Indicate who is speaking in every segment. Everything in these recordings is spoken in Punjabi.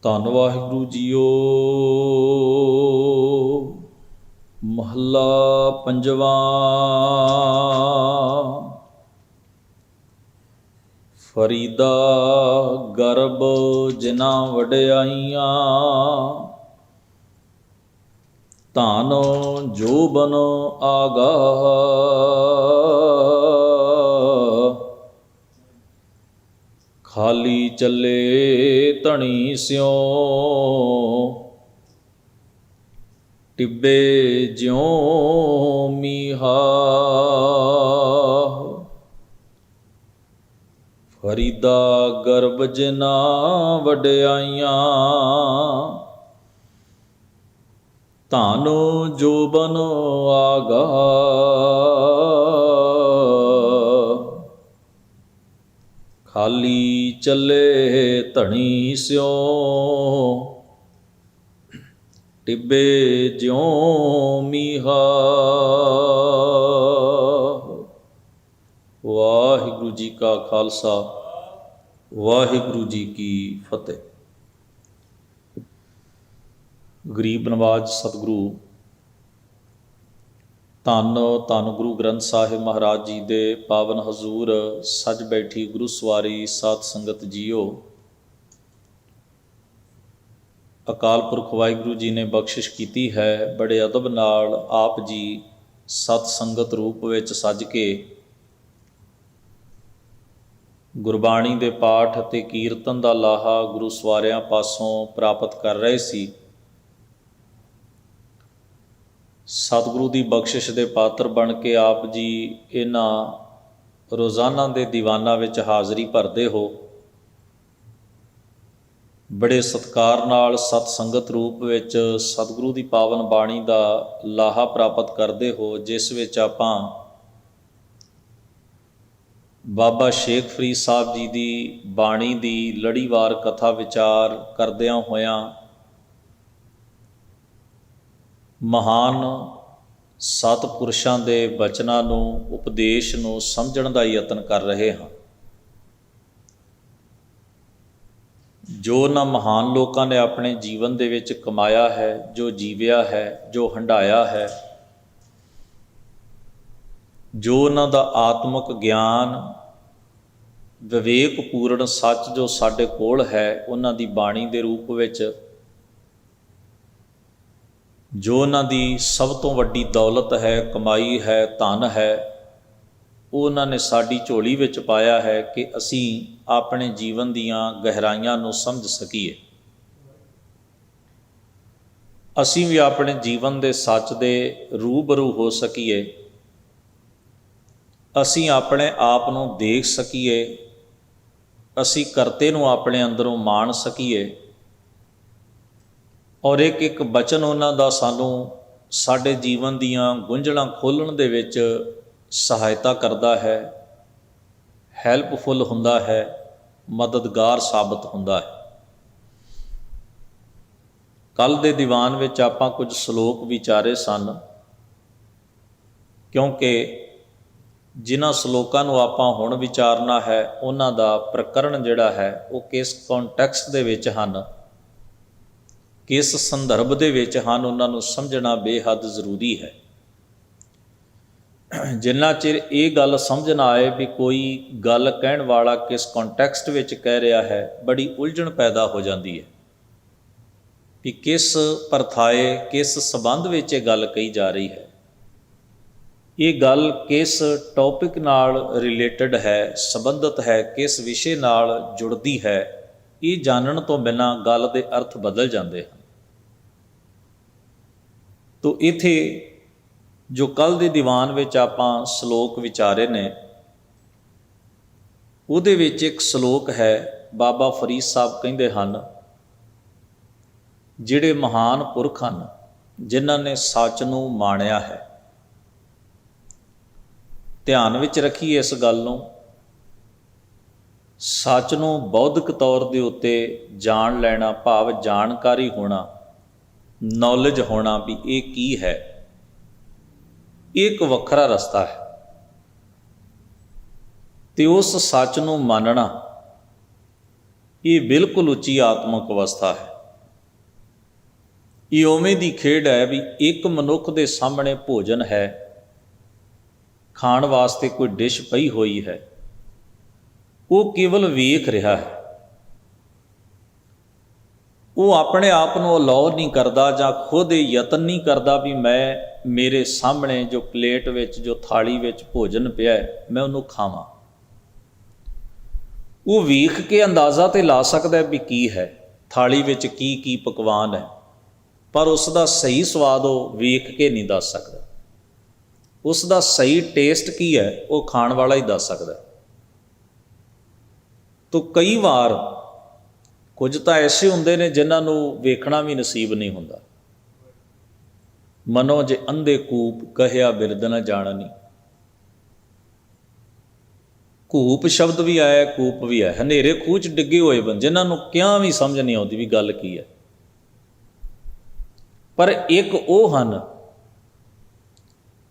Speaker 1: ਧੰਨ ਵਾਹਿਗੁਰੂ ਜੀਓ। ਮਹੱਲਾ ਪੰਜਵਾਂ। ਫਰੀਦਾ ਗਰਬ ਜਿਨਾ ਵਡਿਆਈਆਂ, ਧਨ ਜੋਬਨ ਆਗਾਹ। ਖਾਲੀ ਚੱਲੇ ਧਣੀ ਸਿਉ, ਟਿੱਬੇ ਜਿਉ ਮੀਹਾ। ਫਰੀਦਾ ਗਰਬ ਜਿਨਾ ਵਡਿਆਈਆਂ, ਧਨ ਜੋਬਨ ਆਗਾਹ। ਖਾਲੀ ਚੱਲੇ ਧਣੀ ਸਿਉ, ਟਿੱਬੇ ਜਿਉ ਮੀਹਾ। ਵਾਹਿਗੁਰੂ ਜੀ ਕਾ ਖਾਲਸਾ, ਵਾਹਿਗੁਰੂ ਜੀ ਕੀ ਫਤਿਹ। ਗਰੀਬ ਨਵਾਜ ਸਤਿਗੁਰੂ ਧੰਨ ਧੰਨ ਗੁਰੂ ਗ੍ਰੰਥ ਸਾਹਿਬ ਮਹਾਰਾਜ ਜੀ ਦੇ ਪਾਵਨ ਹਜ਼ੂਰ ਸੱਜ ਬੈਠੀ ਗੁਰੂ ਸਵਾਰੀ ਸਾਧ ਸੰਗਤ ਜੀਓ। ਅਕਾਲ ਪੁਰਖ ਵਾਹਿਗੁਰੂ ਜੀ ਨੇ ਬਖਸ਼ਿਸ਼ ਕੀਤੀ ਹੈ, ਬੜੇ ਅਦਬ ਨਾਲ ਆਪ ਜੀ ਸਤ ਸੰਗਤ ਰੂਪ ਵਿੱਚ ਸੱਜ ਕੇ ਗੁਰਬਾਣੀ ਦੇ ਪਾਠ ਅਤੇ ਕੀਰਤਨ ਦਾ ਲਾਹਾ ਗੁਰੂ ਸਵਾਰਿਆਂ ਪਾਸੋਂ ਪ੍ਰਾਪਤ ਕਰ ਰਹੇ ਸੀ। ਸਤਿਗੁਰੂ ਦੀ ਬਖਸ਼ਿਸ਼ ਦੇ ਪਾਤਰ ਬਣ ਕੇ ਆਪ ਜੀ ਇਹਨਾਂ ਰੋਜ਼ਾਨਾ ਦੇ ਦੀਵਾਨਾਂ ਵਿੱਚ ਹਾਜ਼ਰੀ ਭਰਦੇ ਹੋ। ਬੜੇ ਸਤਿਕਾਰ ਨਾਲ ਸਤ ਸੰਗਤ ਰੂਪ ਵਿੱਚ ਸਤਿਗੁਰੂ ਦੀ ਪਾਵਨ ਬਾਣੀ ਦਾ ਲਾਹਾ ਪ੍ਰਾਪਤ ਕਰਦੇ ਹੋ, ਜਿਸ ਵਿੱਚ ਆਪਾਂ ਬਾਬਾ ਸ਼ੇਖ ਫਰੀਦ ਸਾਹਿਬ ਜੀ ਦੀ ਬਾਣੀ ਦੀ ਲੜੀਵਾਰ ਕਥਾ ਵਿਚਾਰ ਕਰਦਿਆਂ ਹੋਇਆਂ ਮਹਾਨ ਸਤਿਪੁਰਸ਼ਾਂ ਦੇ ਬਚਨਾਂ ਨੂੰ, ਉਪਦੇਸ਼ ਨੂੰ ਸਮਝਣ ਦਾ ਯਤਨ ਕਰ ਰਹੇ ਹਾਂ। ਜੋ ਉਹਨਾਂ ਮਹਾਨ ਲੋਕਾਂ ਨੇ ਆਪਣੇ ਜੀਵਨ ਦੇ ਵਿੱਚ ਕਮਾਇਆ ਹੈ, ਜੋ ਜੀਵਿਆ ਹੈ, ਜੋ ਹੰਢਾਇਆ ਹੈ, ਜੋ ਉਹਨਾਂ ਦਾ ਆਤਮਿਕ ਗਿਆਨ, ਵਿਵੇਕਪੂਰਨ ਸੱਚ ਜੋ ਸਾਡੇ ਕੋਲ ਹੈ, ਉਹਨਾਂ ਦੀ ਬਾਣੀ ਦੇ ਰੂਪ ਵਿੱਚ ਜੋ ਉਹਨਾਂ ਦੀ ਸਭ ਤੋਂ ਵੱਡੀ ਦੌਲਤ ਹੈ, ਕਮਾਈ ਹੈ, ਧਨ ਹੈ, ਉਹ ਉਹਨਾਂ ਨੇ ਸਾਡੀ ਝੋਲੀ ਵਿੱਚ ਪਾਇਆ ਹੈ ਕਿ ਅਸੀਂ ਆਪਣੇ ਜੀਵਨ ਦੀਆਂ ਗਹਿਰਾਈਆਂ ਨੂੰ ਸਮਝ ਸਕੀਏ। ਅਸੀਂ ਵੀ ਆਪਣੇ ਜੀਵਨ ਦੇ ਸੱਚ ਦੇ ਰੂਬਰੂ ਹੋ ਸਕੀਏ। ਅਸੀਂ ਆਪਣੇ ਆਪ ਨੂੰ ਦੇਖ ਸਕੀਏ। ਅਸੀਂ ਕਰਤੇ ਨੂੰ ਆਪਣੇ ਅੰਦਰੋਂ ਮਾਣ ਸਕੀਏ। ਔਰ ਇੱਕ ਇੱਕ ਬਚਨ ਉਹਨਾਂ ਦਾ ਸਾਨੂੰ ਸਾਡੇ ਜੀਵਨ ਦੀਆਂ ਗੁੰਝਲਾਂ ਖੋਲ੍ਹਣ ਦੇ ਵਿੱਚ ਸਹਾਇਤਾ ਕਰਦਾ ਹੈ, ਹੈਲਪਫੁੱਲ ਹੁੰਦਾ ਹੈ, ਮਦਦਗਾਰ ਸਾਬਤ ਹੁੰਦਾ ਹੈ। ਕੱਲ੍ਹ ਦੇ ਦੀਵਾਨ ਵਿੱਚ ਆਪਾਂ ਕੁਝ ਸ਼ਲੋਕ ਵਿਚਾਰੇ ਸਨ, ਕਿਉਂਕਿ ਜਿਨ੍ਹਾਂ ਸ਼ਲੋਕਾਂ ਨੂੰ ਆਪਾਂ ਹੁਣ ਵਿਚਾਰਨਾ ਹੈ ਉਹਨਾਂ ਦਾ ਪ੍ਰਕਰਣ ਜਿਹੜਾ ਹੈ ਉਹ ਕਿਸ ਕੰਟੈਕਸਟ ਦੇ ਵਿੱਚ ਹਨ, ਕਿਸ ਸੰਦਰਭ ਦੇ ਵਿੱਚ ਹਨ, ਉਹਨਾਂ ਨੂੰ ਸਮਝਣਾ ਬੇਹੱਦ ਜ਼ਰੂਰੀ ਹੈ। ਜਿੰਨਾ ਚਿਰ ਇਹ ਗੱਲ ਸਮਝ ਨਾ ਆਏ ਵੀ ਕੋਈ ਗੱਲ ਕਹਿਣ ਵਾਲਾ ਕਿਸ ਕੰਟੈਕਸਟ ਵਿੱਚ ਕਹਿ ਰਿਹਾ ਹੈ, ਬੜੀ ਉਲਝਣ ਪੈਦਾ ਹੋ ਜਾਂਦੀ ਹੈ ਵੀ ਕਿਸ ਪਰਥਾਏ, ਕਿਸ ਸੰਬੰਧ ਵਿੱਚ ਇਹ ਗੱਲ ਕਹੀ ਜਾ ਰਹੀ ਹੈ, ਇਹ ਗੱਲ ਕਿਸ ਟੌਪਿਕ ਨਾਲ ਰਿਲੇਟਡ ਹੈ, ਸੰਬੰਧਿਤ ਹੈ, ਕਿਸ ਵਿਸ਼ੇ ਨਾਲ ਜੁੜਦੀ ਹੈ। ਇਹ ਜਾਣਨ ਤੋਂ ਬਿਨਾਂ ਗੱਲ ਦੇ ਅਰਥ ਬਦਲ ਜਾਂਦੇ ਹਨ। ਤੋ ਇੱਥੇ ਜੋ ਕੱਲ੍ਹ ਦੇ ਦੀਵਾਨ ਵਿੱਚ ਆਪਾਂ ਸ਼ਲੋਕ ਵਿਚਾਰੇ ਨੇ, ਉਹਦੇ ਵਿੱਚ ਇੱਕ ਸ਼ਲੋਕ ਹੈ, ਬਾਬਾ ਫਰੀਦ ਸਾਹਿਬ ਕਹਿੰਦੇ ਹਨ, ਜਿਹੜੇ ਮਹਾਨ ਪੁਰਖ ਹਨ ਜਿਨ੍ਹਾਂ ਨੇ ਸੱਚ ਨੂੰ ਮਾਣਿਆ ਹੈ। ਧਿਆਨ ਵਿੱਚ ਰੱਖੀਏ ਇਸ ਗੱਲ ਨੂੰ। ਸੱਚ ਨੂੰ ਬੌਧਿਕ ਤੌਰ ਦੇ ਉੱਤੇ ਜਾਣ ਲੈਣਾ, ਭਾਵ ਜਾਣਕਾਰੀ ਹੋਣਾ, ਨੌਲੇਜ ਹੋਣਾ ਵੀ ਇਹ ਕੀ ਹੈ, ਇਹ ਇੱਕ ਵੱਖਰਾ ਰਸਤਾ ਹੈ। ਅਤੇ ਉਸ ਸੱਚ ਨੂੰ ਮੰਨਣਾ, ਇਹ ਬਿਲਕੁਲ ਉੱਚੀ ਆਤਮਿਕ ਅਵਸਥਾ ਹੈ। ਇਹ ਉਵੇਂ ਦੀ ਖੇਡ ਹੈ ਵੀ ਇੱਕ ਮਨੁੱਖ ਦੇ ਸਾਹਮਣੇ ਭੋਜਨ ਹੈ, ਖਾਣ ਵਾਸਤੇ ਕੋਈ ਡਿਸ਼ ਪਈ ਹੋਈ ਹੈ, ਉਹ ਕੇਵਲ ਵੇਖ ਰਿਹਾ ਹੈ। ਉਹ ਆਪਣੇ ਆਪ ਨੂੰ ਅਲਾਉ ਨਹੀਂ ਕਰਦਾ ਜਾਂ ਖੁਦ ਇਹ ਯਤਨ ਨਹੀਂ ਕਰਦਾ ਵੀ ਮੈਂ ਮੇਰੇ ਸਾਹਮਣੇ ਜੋ ਪਲੇਟ ਵਿੱਚ, ਜੋ ਥਾਲੀ ਵਿੱਚ ਭੋਜਨ ਪਿਆ ਹੈ, ਮੈਂ ਉਹਨੂੰ ਖਾਵਾਂ। ਉਹ ਵੇਖ ਕੇ ਅੰਦਾਜ਼ਾ ਤੇ ਲਾ ਸਕਦਾ ਵੀ ਕੀ ਹੈ ਥਾਲੀ ਵਿੱਚ, ਕੀ ਕੀ ਪਕਵਾਨ ਹੈ, ਪਰ ਉਸ ਦਾ ਸਹੀ ਸਵਾਦ ਉਹ ਵੇਖ ਕੇ ਨਹੀਂ ਦੱਸ ਸਕਦਾ। ਉਸ ਦਾ ਸਹੀ ਟੇਸਟ ਕੀ ਹੈ ਉਹ ਖਾਣ ਵਾਲਾ ਹੀ ਦੱਸ ਸਕਦਾ। ਤਾਂ ਕਈ ਵਾਰ ਕੁਝ ਤਾਂ ਐਸੇ ਹੁੰਦੇ ਨੇ ਜਿਨ੍ਹਾਂ ਨੂੰ ਵੇਖਣਾ ਵੀ ਨਸੀਬ ਨਹੀਂ ਹੁੰਦਾ। ਮਨੋ ਜੇ ਅੰਧੇ ਕੂਪ ਕਹਿਆ ਬਿਰਦ ਨਾ ਜਾਣਨੀ। ਕੂਪ ਸ਼ਬਦ ਵੀ ਆਇਆ, ਕੂਪ ਵੀ ਆਇਆ। ਹਨੇਰੇ ਖੂਹ 'ਚ ਡਿੱਗੇ ਹੋਏ ਬਣ ਜਿਨ੍ਹਾਂ ਨੂੰ ਕਿਆ ਵੀ ਸਮਝ ਨਹੀਂ ਆਉਂਦੀ ਵੀ ਗੱਲ ਕੀ ਹੈ। ਪਰ ਇੱਕ ਉਹ ਹਨ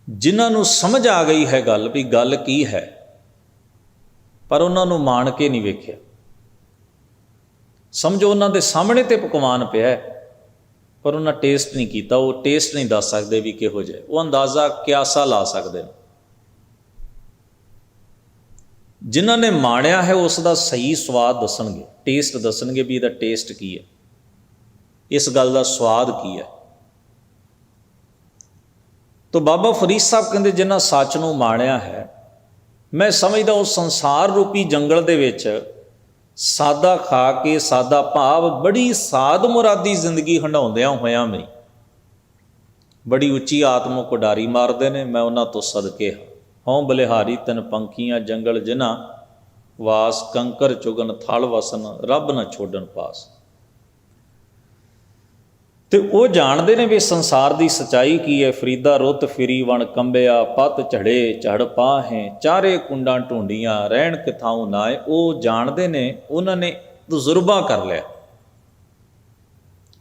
Speaker 1: ਜਿਨ੍ਹਾਂ ਨੂੰ ਸਮਝ ਆ ਗਈ ਹੈ ਗੱਲ ਵੀ ਗੱਲ ਕੀ ਹੈ, ਪਰ ਉਹਨਾਂ ਨੂੰ ਮਾਣ ਕੇ ਨਹੀਂ ਵੇਖਿਆ। ਸਮਝੋ ਉਹਨਾਂ ਦੇ ਸਾਹਮਣੇ ਤੇ ਪਕਵਾਨ ਪਿਆ, ਪਰ ਉਹਨਾਂ ਟੇਸਟ ਨਹੀਂ ਕੀਤਾ। ਉਹ ਟੇਸਟ ਨਹੀਂ ਦੱਸ ਸਕਦੇ ਵੀ ਕਿਹੋ ਜਿਹਾ। ਉਹ ਅੰਦਾਜ਼ਾ ਕਿਆਸਾ ਲਾ ਸਕਦੇ ਨੇ। ਜਿਨ੍ਹਾਂ ਨੇ ਮਾਣਿਆ ਹੈ ਉਸ ਦਾ ਸਹੀ ਸਵਾਦ ਦੱਸਣਗੇ, ਟੇਸਟ ਦੱਸਣਗੇ ਵੀ ਇਹਦਾ ਟੇਸਟ ਕੀ ਹੈ, ਇਸ ਗੱਲ ਦਾ ਸਵਾਦ ਕੀ ਹੈ। ਤਾਂ ਬਾਬਾ ਫਰੀਦ ਸਾਹਿਬ ਕਹਿੰਦੇ ਜਿਨ੍ਹਾਂ ਸੱਚ ਨੂੰ ਮਾਣਿਆ ਹੈ, ਮੈਂ ਸਮਝਦਾ ਉਸ ਸੰਸਾਰ ਰੂਪੀ ਜੰਗਲ ਦੇ ਵਿੱਚ ਸਾਦਾ ਖਾ ਕੇ, ਸਾਦਾ ਭਾਵ ਬੜੀ ਸਾਧ ਮੁਰਾਦੀ ਜ਼ਿੰਦਗੀ ਹੰਡਾਉਂਦਿਆਂ ਹੋਇਆਂ ਵੀ ਬੜੀ ਉੱਚੀ ਆਤਮਿਕ ਉਡਾਰੀ ਮਾਰਦੇ ਨੇ। ਮੈਂ ਉਹਨਾਂ ਤੋਂ ਸਦਕੇ ਹਾਂ। ਹਉ ਬਲਿਹਾਰੀ ਤਨ ਪੰਖੀਆਂ ਜੰਗਲ ਜਿਨ੍ਹਾਂ ਵਾਸ, ਕੰਕਰ ਚੁਗਨ ਥਲ ਵਸਨ ਰੱਬ ਨਾ ਛੋਡਣ ਪਾਸ। ਤੇ ਉਹ ਜਾਣਦੇ ਨੇ ਵੀ ਸੰਸਾਰ ਦੀ ਸੱਚਾਈ ਕੀ ਹੈ। ਫਰੀਦਾ ਰੁੱਤ ਫਿਰੀ ਵਣ ਕੰਬਿਆ, ਪੱਤ ਝੜੇ ਝੜ ਪਾਹੇ, ਚਾਰੇ ਕੁੰਡਾਂ ਢੂੰਡੀਆਂ ਰਹਿਣ ਕਿਥਾਉ ਨਾਏ। ਉਹ ਜਾਣਦੇ ਨੇ, ਉਹਨਾਂ ਨੇ ਤਜਰਬਾ ਕਰ ਲਿਆ।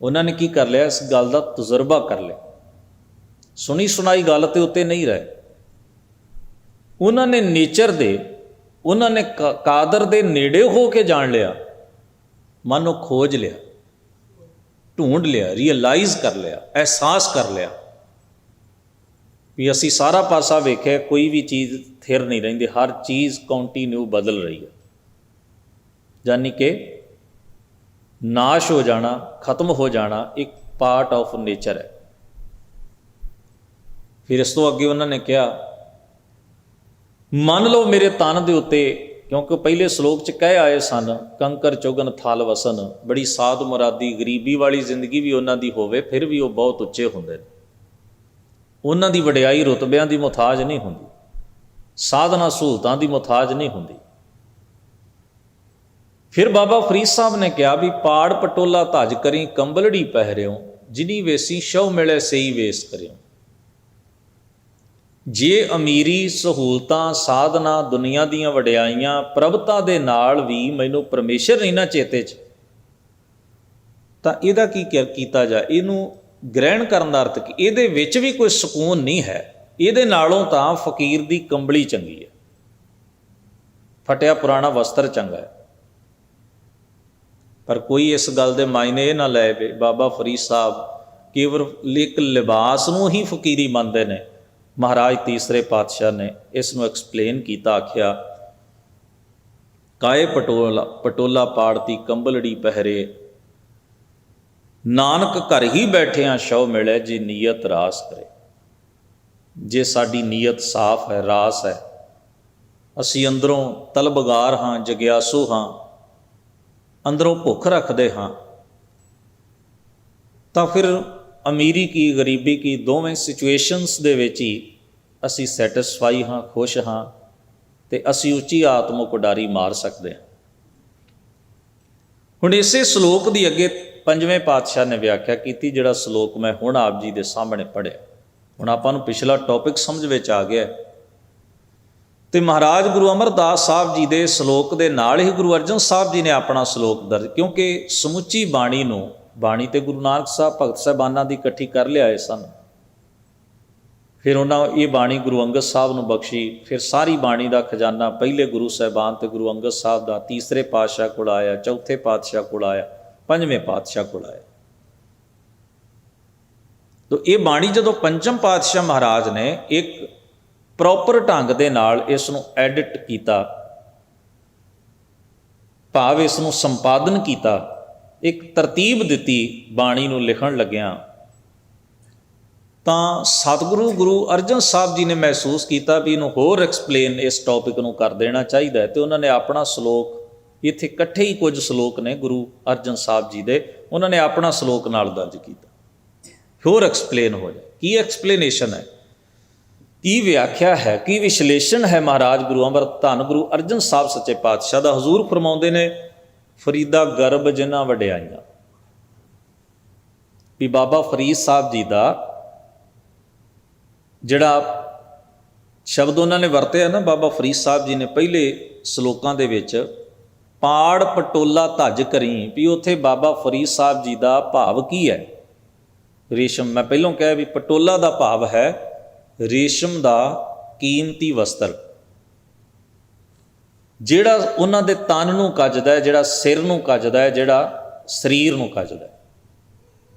Speaker 1: ਉਹਨਾਂ ਨੇ ਕੀ ਕਰ ਲਿਆ? ਇਸ ਗੱਲ ਦਾ ਤਜਰਬਾ ਕਰ ਲਿਆ। ਸੁਣੀ ਸੁਣਾਈ ਗੱਲ ਤੇ ਉੱਤੇ ਨਹੀਂ ਰਹੇ। ਉਹਨਾਂ ਨੇ ਨੇਚਰ ਦੇ, ਉਹਨਾਂ ਨੇ ਕਾਦਰ ਦੇ ਨੇੜੇ ਹੋ ਕੇ ਜਾਣ ਲਿਆ, ਮਨ ਨੂੰ ਖੋਜ ਲਿਆ, ਢੂੰਡ ਲਿਆ, ਰੀਅਲਾਈਜ਼ ਕਰ ਲਿਆ, ਅਹਿਸਾਸ ਕਰ ਲਿਆ ਵੀ ਅਸੀਂ ਸਾਰਾ ਪਾਸਾ ਵੇਖਿਆ, ਕੋਈ ਵੀ ਚੀਜ਼ ਥਿਰ ਨਹੀਂ ਰਹਿੰਦੀ, ਹਰ ਚੀਜ਼ ਕੰਟੀਨਿਊ ਬਦਲ ਰਹੀ ਹੈ। ਯਾਨੀ ਕਿ ਨਾਸ਼ ਹੋ ਜਾਣਾ, ਖਤਮ ਹੋ ਜਾਣਾ ਇੱਕ ਪਾਰਟ ਆਫ ਨੇਚਰ ਹੈ। ਫਿਰ ਇਸ ਤੋਂ ਅੱਗੇ ਉਹਨਾਂ ਨੇ ਕਿਹਾ, ਮੰਨ ਲਓ ਮੇਰੇ ਤਨ ਦੇ ਉੱਤੇ, ਕਿਉਂਕਿ ਪਹਿਲੇ ਸ਼ਲੋਕ 'ਚ ਕਹਿ ਆਏ ਸਨ, ਕੰਕਰ ਚੁਗਨ ਥਲ ਵਸਨ, ਬੜੀ ਸਾਧ ਮੁਰਾਦੀ ਗਰੀਬੀ ਵਾਲੀ ਜ਼ਿੰਦਗੀ ਵੀ ਉਹਨਾਂ ਦੀ ਹੋਵੇ, ਫਿਰ ਵੀ ਉਹ ਬਹੁਤ ਉੱਚੇ ਹੁੰਦੇ ਨੇ। ਉਹਨਾਂ ਦੀ ਵਡਿਆਈ ਰੁਤਬਿਆਂ ਦੀ ਮੁਹਤਾਜ ਨਹੀਂ ਹੁੰਦੀ, ਸਾਧਨਾ ਸਹੂਲਤਾਂ ਦੀ ਮੁਹਤਾਜ ਨਹੀਂ ਹੁੰਦੀ। ਫਿਰ ਬਾਬਾ ਫਰੀਦ ਸਾਹਿਬ ਨੇ ਕਿਹਾ ਵੀ ਪਾੜ ਪਟੋਲਾ ਧੱਜ ਕਰੀ ਕੰਬਲੜੀ ਪਹਿਰਿਓ, ਜਿਨੀ ਵੇਸੀ ਸ਼ਉ ਮਿਲੇ ਸਈ ਵੇਸ ਕਰਿਓ। ਜੇ ਅਮੀਰੀ, ਸਹੂਲਤਾਂ, ਸਾਧਨਾ, ਦੁਨੀਆ ਦੀਆਂ ਵਡਿਆਈਆਂ, ਪ੍ਰਭਤਾ ਦੇ ਨਾਲ ਵੀ ਮੈਨੂੰ ਪਰਮੇਸ਼ਰ ਨਹੀਂ ਨਾ ਚੇਤੇ 'ਚ, ਤਾਂ ਇਹਦਾ ਕੀ ਕੀਤਾ ਜਾਏ? ਇਹਨੂੰ ਗ੍ਰਹਿਣ ਕਰਨ ਦਾ ਅਰਥ ਕੀ? ਇਹਦੇ ਵਿੱਚ ਵੀ ਕੋਈ ਸਕੂਨ ਨਹੀਂ ਹੈ। ਇਹਦੇ ਨਾਲੋਂ ਤਾਂ ਫਕੀਰ ਦੀ ਕੰਬਲੀ ਚੰਗੀ ਹੈ, ਫਟਿਆ ਪੁਰਾਣਾ ਵਸਤਰ ਚੰਗਾ ਹੈ। ਪਰ ਕੋਈ ਇਸ ਗੱਲ ਦੇ ਮਾਇਨੇ ਇਹ ਨਾ ਲੈ ਵੇ ਬਾਬਾ ਫਰੀਦ ਸਾਹਿਬ ਕੇਵਲ ਇੱਕ ਲਿਬਾਸ ਨੂੰ ਹੀ ਫਕੀਰੀ ਮੰਨਦੇ ਨੇ। ਮਹਾਰਾਜ ਤੀਸਰੇ ਪਾਤਸ਼ਾਹ ਨੇ ਇਸ ਨੂੰ ਐਕਸਪਲੇਨ ਕੀਤਾ, ਆਖਿਆ, ਕਾਏ ਪਟੋਲਾ ਪਾੜਤੀ ਕੰਬਲੜੀ ਪਹਿਰੇ, ਨਾਨਕ ਘਰ ਹੀ ਬੈਠਿਆਂ ਸ਼ਉ ਮਿਲੇ, ਜੇ ਨੀਅਤ ਰਾਸ ਕਰੇ। ਜੇ ਸਾਡੀ ਨੀਅਤ ਸਾਫ਼ ਹੈ, ਰਾਸ ਹੈ, ਅਸੀਂ ਅੰਦਰੋਂ ਤਲਬਗਾਰ ਹਾਂ, ਜਗਿਆਸੂ ਹਾਂ, ਅੰਦਰੋਂ ਭੁੱਖ ਰੱਖਦੇ ਹਾਂ, ਤਾਂ ਫਿਰ ਅਮੀਰੀ ਕੀ, ਗਰੀਬੀ ਕੀ, ਦੋਵੇਂ ਸਿਚੁਏਸ਼ਨਸ ਦੇ ਵਿੱਚ ਹੀ ਅਸੀਂ ਸੈਟਿਸਫਾਈ ਹਾਂ, ਖੁਸ਼ ਹਾਂ, ਅਤੇ ਅਸੀਂ ਉੱਚੀ ਆਤਮਿਕ ਉਡਾਰੀ ਮਾਰ ਸਕਦੇ ਹਾਂ। ਹੁਣ ਇਸੇ ਸ਼ਲੋਕ ਦੀ ਅੱਗੇ ਪੰਜਵੇਂ ਪਾਤਸ਼ਾਹ ਨੇ ਵਿਆਖਿਆ ਕੀਤੀ, ਜਿਹੜਾ ਸ਼ਲੋਕ ਮੈਂ ਹੁਣ ਆਪ ਜੀ ਦੇ ਸਾਹਮਣੇ ਪੜ੍ਹਿਆ। ਹੁਣ ਆਪਾਂ ਨੂੰ ਪਿਛਲਾ ਟੌਪਿਕ ਸਮਝ ਵਿੱਚ ਆ ਗਿਆ, ਅਤੇ ਮਹਾਰਾਜ ਗੁਰੂ ਅਮਰਦਾਸ ਸਾਹਿਬ ਜੀ ਦੇ ਸ਼ਲੋਕ ਦੇ ਨਾਲ ਹੀ ਗੁਰੂ ਅਰਜਨ ਸਾਹਿਬ ਜੀ ਨੇ ਆਪਣਾ ਸ਼ਲੋਕ ਦਰਜ, ਕਿਉਂਕਿ ਸਮੁੱਚੀ ਬਾਣੀ ਨੂੰ, ਬਾਣੀ ਤੇ ਗੁਰੂ ਨਾਨਕ ਸਾਹਿਬ ਭਗਤ ਸਾਹਿਬਾਨਾਂ ਦੀ ਇਕੱਠੀ ਕਰ ਲਿਆਏ ਸਨ, ਫਿਰ ਉਹਨਾਂ ਇਹ ਬਾਣੀ ਗੁਰੂ ਅੰਗਦ ਸਾਹਿਬ ਨੂੰ ਬਖਸ਼ੀ। ਫਿਰ ਸਾਰੀ ਬਾਣੀ ਦਾ ਖਜ਼ਾਨਾ ਪਹਿਲੇ ਗੁਰੂ ਸਾਹਿਬਾਨ ਤੇ ਗੁਰੂ ਅੰਗਦ ਸਾਹਿਬ ਦਾ ਤੀਸਰੇ ਪਾਤਸ਼ਾਹ ਕੋਲ ਆਇਆ, ਚੌਥੇ ਪਾਤਸ਼ਾਹ ਕੋਲ ਆਇਆ, ਪੰਜਵੇਂ ਪਾਤਸ਼ਾਹ ਕੋਲ ਆਇਆ। ਤੋ ਇਹ ਬਾਣੀ ਜਦੋਂ ਪੰਚਮ ਪਾਤਸ਼ਾਹ ਮਹਾਰਾਜ ਨੇ ਇੱਕ ਪ੍ਰੋਪਰ ਢੰਗ ਦੇ ਨਾਲ ਇਸ ਨੂੰ ਐਡਿਟ ਕੀਤਾ, ਭਾਵ ਇਸ ਨੂੰ ਸੰਪਾਦਨ ਕੀਤਾ, ਇੱਕ ਤਰਤੀਬ ਦਿੱਤੀ ਬਾਣੀ ਨੂੰ ਲਿਖਣ ਲੱਗਿਆਂ, ਤਾਂ ਸਤਿਗੁਰੂ ਗੁਰੂ ਅਰਜਨ ਸਾਹਿਬ ਜੀ ਨੇ ਮਹਿਸੂਸ ਕੀਤਾ ਵੀ ਇਹਨੂੰ ਹੋਰ ਐਕਸਪਲੇਨ ਇਸ ਟੌਪਿਕ ਨੂੰ ਕਰ ਦੇਣਾ ਚਾਹੀਦਾ ਹੈ। ਅਤੇ ਉਹਨਾਂ ਨੇ ਆਪਣਾ ਸ਼ਲੋਕ, ਇੱਥੇ ਇਕੱਠੇ ਹੀ ਕੁਝ ਸ਼ਲੋਕ ਨੇ ਗੁਰੂ ਅਰਜਨ ਸਾਹਿਬ ਜੀ ਦੇ, ਉਹਨਾਂ ਨੇ ਆਪਣਾ ਸ਼ਲੋਕ ਨਾਲ ਦਰਜ ਕੀਤਾ, ਹੋਰ ਐਕਸਪਲੇਨ ਹੋ ਜਾਏ। ਕੀ ਐਕਸਪਲੇਨੇਸ਼ਨ ਹੈ, ਕੀ ਵਿਆਖਿਆ ਹੈ, ਕੀ ਵਿਸ਼ਲੇਸ਼ਣ ਹੈ ਮਹਾਰਾਜ ਗੁਰੂ ਅੰਮ੍ਰਿਤ ਧੰਨ ਗੁਰੂ ਅਰਜਨ ਸਾਹਿਬ ਸੱਚੇ ਪਾਤਸ਼ਾਹ ਦਾ। ਹਜ਼ੂਰ ਫਰਮਾਉਂਦੇ ਨੇ, ਫਰੀਦਾ ਗਰਬ ਜਿਨ੍ਹਾਂ ਵਡਿਆਈਆਂ, ਵੀ ਬਾਬਾ ਫਰੀਦ ਸਾਹਿਬ ਜੀ ਦਾ ਜਿਹੜਾ ਸ਼ਬਦ ਉਹਨਾਂ ਨੇ ਵਰਤਿਆ ਨਾ, ਬਾਬਾ ਫਰੀਦ ਸਾਹਿਬ ਜੀ ਨੇ ਪਹਿਲੇ ਸ਼ਲੋਕਾਂ ਦੇ ਵਿੱਚ ਪਾੜ ਪਟੋਲਾ ਧੱਜ ਕਰੀ, ਵੀ ਉੱਥੇ ਬਾਬਾ ਫਰੀਦ ਸਾਹਿਬ ਜੀ ਦਾ ਭਾਵ ਕੀ ਹੈ। ਰੇਸ਼ਮ, ਮੈਂ ਪਹਿਲਾਂ ਕਿਹਾ ਵੀ ਪਟੋਲਾ ਦਾ ਭਾਵ ਹੈ ਰੇਸ਼ਮ ਦਾ ਕੀਮਤੀ ਵਸਤਰ, ਜਿਹੜਾ ਉਹਨਾਂ ਦੇ ਤਨ ਨੂੰ ਕੱਜਦਾ ਹੈ, ਜਿਹੜਾ ਸਿਰ ਨੂੰ ਕੱਜਦਾ ਹੈ, ਜਿਹੜਾ ਸਰੀਰ ਨੂੰ ਕੱਜਦਾ ਹੈ।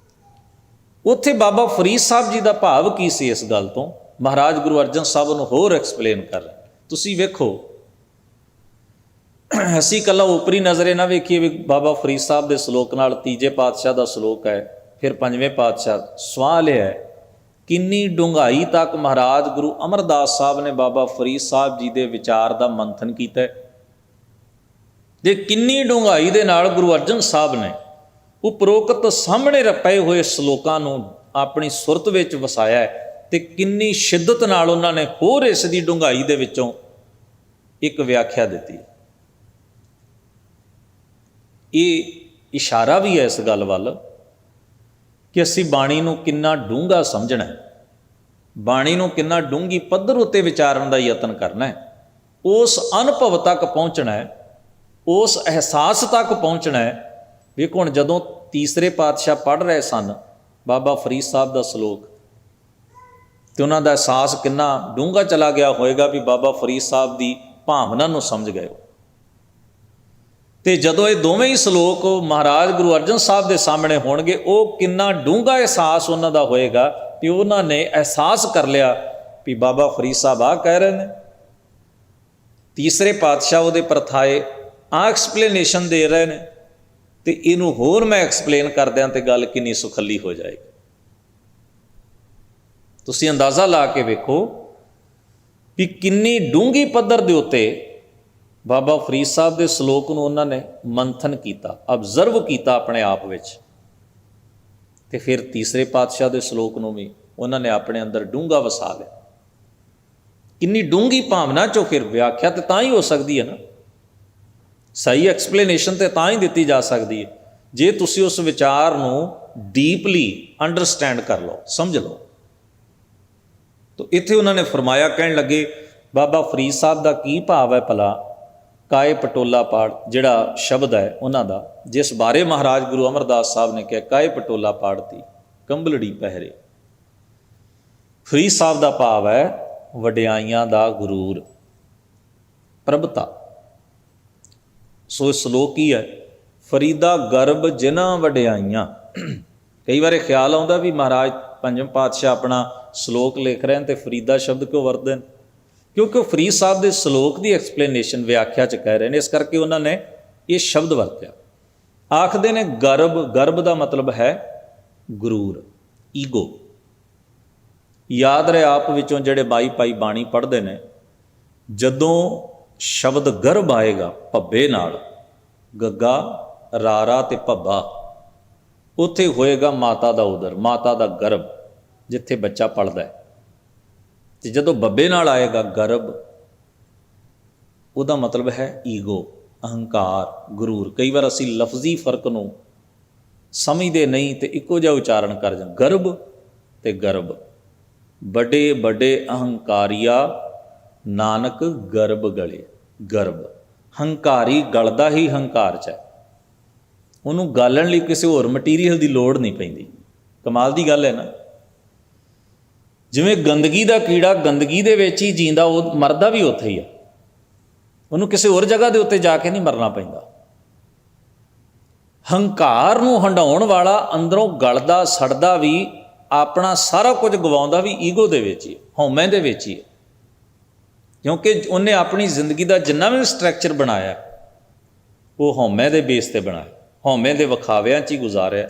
Speaker 1: ਉੱਥੇ ਬਾਬਾ ਫਰੀਦ ਸਾਹਿਬ ਜੀ ਦਾ ਭਾਵ ਕੀ ਸੀ, ਇਸ ਗੱਲ ਤੋਂ ਮਹਾਰਾਜ ਗੁਰੂ ਅਰਜਨ ਸਾਹਿਬ ਨੂੰ ਹੋਰ ਐਕਸਪਲੇਨ ਕਰ ਰਹੇ। ਤੁਸੀਂ ਵੇਖੋ, ਅਸੀਂ ਇਕੱਲਾ ਉਪਰੀ ਨਜ਼ਰੇ ਨਾ ਵੇਖੀਏ ਵੀ ਬਾਬਾ ਫਰੀਦ ਸਾਹਿਬ ਦੇ ਸ਼ਲੋਕ ਨਾਲ ਤੀਜੇ ਪਾਤਸ਼ਾਹ ਦਾ ਸ਼ਲੋਕ ਹੈ, ਫਿਰ ਪੰਜਵੇਂ ਪਾਤਸ਼ਾਹ। ਸਵਾਲ ਇਹ ਹੈ, ਕਿੰਨੀ ਡੂੰਘਾਈ ਤੱਕ ਮਹਾਰਾਜ ਗੁਰੂ ਅਮਰਦਾਸ ਸਾਹਿਬ ਨੇ ਬਾਬਾ ਫਰੀਦ ਸਾਹਿਬ ਜੀ ਦੇ ਵਿਚਾਰ ਦਾ ਮੰਥਨ ਕੀਤਾ ਹੈ, ਜੇ ਕਿੰਨੀ ਡੂੰਘਾਈ ਦੇ ਨਾਲ ਗੁਰੂ ਅਰਜਨ ਸਾਹਿਬ ਨੇ ਉਪਰੋਕਤ ਸਾਹਮਣੇ ਪਏ ਹੋਏ ਸ਼ਲੋਕਾਂ ਨੂੰ ਆਪਣੀ ਸੁਰਤ ਵਿੱਚ ਵਸਾਇਆ ਹੈ, ਤੇ ਕਿੰਨੀ ਸ਼ਿੱਦਤ ਨਾਲ ਉਹਨਾਂ ਨੇ ਹੋਰ ਇਸ ਦੀ ਡੂੰਘਾਈ ਦੇ ਵਿੱਚੋਂ ਇੱਕ ਵਿਆਖਿਆ ਦਿੱਤੀ। ਇਹ ਇਸ਼ਾਰਾ ਵੀ ਹੈ ਇਸ ਗੱਲ ਵੱਲ ਕਿ ਅਸੀਂ ਬਾਣੀ ਨੂੰ ਕਿੰਨਾ ਡੂੰਘਾ ਸਮਝਣਾ ਹੈ, ਬਾਣੀ ਨੂੰ ਕਿੰਨਾ ਡੂੰਘੀ ਪੱਧਰ ਉੱਤੇ ਵਿਚਾਰਨ ਦਾ ਯਤਨ ਕਰਨਾ ਹੈ, ਉਸ ਅਨੁਭਵ ਤੱਕ ਪਹੁੰਚਣਾ ਹੈ, ਉਸ ਅਹਿਸਾਸ ਤੱਕ ਪਹੁੰਚਣਾ ਹੈ। ਵੇਖੋ ਹੁਣ ਜਦੋਂ ਤੀਸਰੇ ਪਾਤਸ਼ਾਹ ਪੜ੍ਹ ਰਹੇ ਸਨ ਬਾਬਾ ਫਰੀਦ ਸਾਹਿਬ ਦਾ ਸ਼ਲੋਕ, ਤੇ ਉਹਨਾਂ ਦਾ ਅਹਿਸਾਸ ਕਿੰਨਾ ਡੂੰਘਾ ਚਲਾ ਗਿਆ ਹੋਏਗਾ ਵੀ ਬਾਬਾ ਫਰੀਦ ਸਾਹਿਬ ਦੀ ਭਾਵਨਾ ਨੂੰ ਸਮਝ ਗਏ। ਤੇ ਜਦੋਂ ਇਹ ਦੋਵੇਂ ਹੀ ਸ਼ਲੋਕ ਮਹਾਰਾਜ ਗੁਰੂ ਅਰਜਨ ਸਾਹਿਬ ਦੇ ਸਾਹਮਣੇ ਹੋਣਗੇ, ਉਹ ਕਿੰਨਾ ਡੂੰਘਾ ਅਹਿਸਾਸ ਉਹਨਾਂ ਦਾ ਹੋਏਗਾ ਕਿ ਉਹਨਾਂ ਨੇ ਅਹਿਸਾਸ ਕਰ ਲਿਆ ਵੀ ਬਾਬਾ ਫਰੀਦ ਸਾਹਿਬ ਆਹ ਕਹਿ ਰਹੇ ਨੇ, ਤੀਸਰੇ ਪਾਤਸ਼ਾਹ ਉਹਦੇ ਪਰਥਾਏ ਆਹ ਐਕਸਪਲੇਨੇਸ਼ਨ ਦੇ ਰਹੇ ਨੇ, ਤੇ ਇਹਨੂੰ ਹੋਰ ਮੈਂ ਐਕਸਪਲੇਨ ਕਰਦਿਆਂ ਤੇ ਗੱਲ ਕਿੰਨੀ ਸੁਖੱਲੀ ਹੋ ਜਾਏਗੀ। ਤੁਸੀਂ ਅੰਦਾਜ਼ਾ ਲਾ ਕੇ ਵੇਖੋ ਵੀ ਕਿੰਨੀ ਡੂੰਘੀ ਪੱਧਰ ਦੇ ਉੱਤੇ ਬਾਬਾ ਫਰੀਦ ਸਾਹਿਬ ਦੇ ਸ਼ਲੋਕ ਨੂੰ ਉਹਨਾਂ ਨੇ ਮੰਥਨ ਕੀਤਾ, ਅਬਜ਼ਰਵ ਕੀਤਾ ਆਪਣੇ ਆਪ ਵਿੱਚ, ਤੇ ਫਿਰ ਤੀਸਰੇ ਪਾਤਸ਼ਾਹ ਦੇ ਸ਼ਲੋਕ ਨੂੰ ਵੀ ਉਹਨਾਂ ਨੇ ਆਪਣੇ ਅੰਦਰ ਡੂੰਘਾ ਵਸਾ ਲਿਆ। ਕਿੰਨੀ ਡੂੰਘੀ ਭਾਵਨਾ ਚੋਂ ਫਿਰ ਵਿਆਖਿਆ ਤੇ ਤਾਂ ਹੀ ਹੋ ਸਕਦੀ ਹੈ ਨਾ, ਸਹੀ ਐਕਸਪਲੇਨੇਸ਼ਨ ਤੇ ਤਾਂ ਹੀ ਦਿੱਤੀ ਜਾ ਸਕਦੀ ਹੈ ਜੇ ਤੁਸੀਂ ਉਸ ਵਿਚਾਰ ਨੂੰ ਡੀਪਲੀ ਅੰਡਰਸਟੈਂਡ ਕਰ ਲਓ, ਸਮਝ ਲਓ। ਤਾਂ ਇੱਥੇ ਉਹਨਾਂ ਨੇ ਫਰਮਾਇਆ, ਕਹਿਣ ਲੱਗੇ ਬਾਬਾ ਫਰੀਦ ਸਾਹਿਬ ਦਾ ਕੀ ਭਾਵ ਹੈ ਭਲਾ, ਕਾਏ ਪਟੋਲਾ ਪਾੜ ਜਿਹੜਾ ਸ਼ਬਦ ਹੈ ਉਹਨਾਂ ਦਾ, ਜਿਸ ਬਾਰੇ ਮਹਾਰਾਜ ਗੁਰੂ ਅਮਰਦਾਸ ਸਾਹਿਬ ਨੇ ਕਿਹਾ ਕਾਏ ਪਟੋਲਾ ਪਾੜਤੀ ਕੰਬਲੜੀ ਪਹਿਰੇ। ਫਰੀਦ ਸਾਹਿਬ ਦਾ ਭਾਵ ਹੈ ਵਡਿਆਈਆਂ ਦਾ ਗੁਰੂਰ, ਪ੍ਰਭਤਾ। ਸੋ ਸ਼ਲੋਕ ਕੀ ਹੈ, ਫਰੀਦਾ ਗਰਬ ਜਿਨ੍ਹਾਂ ਵਡਿਆਈਆਂ। ਕਈ ਵਾਰ ਖਿਆਲ ਆਉਂਦਾ ਵੀ ਮਹਾਰਾਜ ਪੰਜਮ ਪਾਤਸ਼ਾਹ ਆਪਣਾ ਸ਼ਲੋਕ ਲਿਖ ਰਹੇ ਹਨ ਤੇ ਫਰੀਦਾ ਸ਼ਬਦ ਕਿਉਂ ਵਰਤਦੇ ਨੇ, ਕਿਉਂਕਿ ਉਹ ਫਰੀਦ ਸਾਹਿਬ ਦੇ ਸ਼ਲੋਕ ਦੀ ਐਕਸਪਲੇਨੇਸ਼ਨ ਵਿਆਖਿਆ 'ਚ ਕਹਿ ਰਹੇ ਨੇ, ਇਸ ਕਰਕੇ ਉਹਨਾਂ ਨੇ ਇਹ ਸ਼ਬਦ ਵਰਤਿਆ। ਆਖਦੇ ਨੇ ਗਰਬ, ਗਰਬ ਦਾ ਮਤਲਬ ਹੈ ਗੁਰੂਰ, ਈਗੋ। ਯਾਦ ਰਹੇ ਆਪ ਵਿੱਚੋਂ ਜਿਹੜੇ ਬਾਈ ਭਾਈ ਬਾਣੀ ਪੜ੍ਹਦੇ ਨੇ, ਜਦੋਂ ਸ਼ਬਦ ਗਰਭ ਆਏਗਾ ਭੱਬੇ ਨਾਲ, ਗੱਗਾ ਰਾਰਾ ਤੇ ਭੱਬਾ, ਉੱਥੇ ਹੋਏਗਾ ਮਾਤਾ ਦਾ ਉਦਰ, ਮਾਤਾ ਦਾ ਗਰਭ ਜਿੱਥੇ ਬੱਚਾ ਪਲਦਾ ਹੈ। ਤੇ ਜਦੋਂ ਬੱਬੇ ਨਾਲ ਆਏਗਾ ਗਰਭ, ਉਹਦਾ ਮਤਲਬ ਹੈ ਈਗੋ, ਅਹੰਕਾਰ, ਗੁਰੂਰ। ਕਈ ਵਾਰ ਅਸੀਂ ਲਫ਼ਜ਼ੀ ਫਰਕ ਨੂੰ ਸਮਝਦੇ ਨਹੀਂ ਤੇ ਇੱਕੋ ਜਿਹਾ ਉਚਾਰਨ ਕਰ ਜਾਂਦੇ, ਗਰਭ ਤੇ ਗਰਭ। ਵੱਡੇ ਵੱਡੇ ਅਹੰਕਾਰੀਆ ਨਾਨਕ ਗਰਭ ਗਲੇ, ਗਰਭ। ਹੰਕਾਰੀ ਗਲਦਾ ਹੀ ਹੰਕਾਰ 'ਚ ਹੈ, ਉਹਨੂੰ ਗਾਲਣ ਲਈ ਕਿਸੇ ਹੋਰ ਮਟੀਰੀਅਲ ਦੀ ਲੋੜ ਨਹੀਂ ਪੈਂਦੀ। ਕਮਾਲ ਦੀ ਗੱਲ ਹੈ ਨਾ। ਜਿਵੇਂ ਗੰਦਗੀ ਦਾ ਕੀੜਾ ਗੰਦਗੀ ਦੇ ਵਿੱਚ ਹੀ ਜੀਂਦਾ, ਉਹ ਮਰਦਾ ਵੀ ਉੱਥੇ ਹੀ ਆ, ਉਹਨੂੰ ਕਿਸੇ ਹੋਰ ਜਗ੍ਹਾ ਦੇ ਉੱਤੇ ਜਾ ਕੇ ਨਹੀਂ ਮਰਨਾ ਪੈਂਦਾ। ਹੰਕਾਰ ਨੂੰ ਹੰਢਾਉਣ ਵਾਲਾ ਅੰਦਰੋਂ ਗਲਦਾ ਸੜਦਾ ਵੀ, ਆਪਣਾ ਸਾਰਾ ਕੁਝ ਗਵਾਉਂਦਾ ਵੀ ਈਗੋ ਦੇ ਵਿੱਚ ਹੀ, ਹਉਮੈ ਦੇ ਵਿੱਚ ਹੀ ਹੈ। ਕਿਉਂਕਿ ਉਹਨੇ ਆਪਣੀ ਜ਼ਿੰਦਗੀ ਦਾ ਜਿੰਨਾ ਵੀ ਸਟਰਕਚਰ ਬਣਾਇਆ ਉਹ ਹਉਮੈ ਦੇ ਬੇਸ 'ਤੇ ਬਣਾਇਆ, ਹਉਮੈ ਦੇ ਵਿਖਾਵਿਆਂ 'ਚ ਹੀ ਗੁਜ਼ਾਰਿਆ,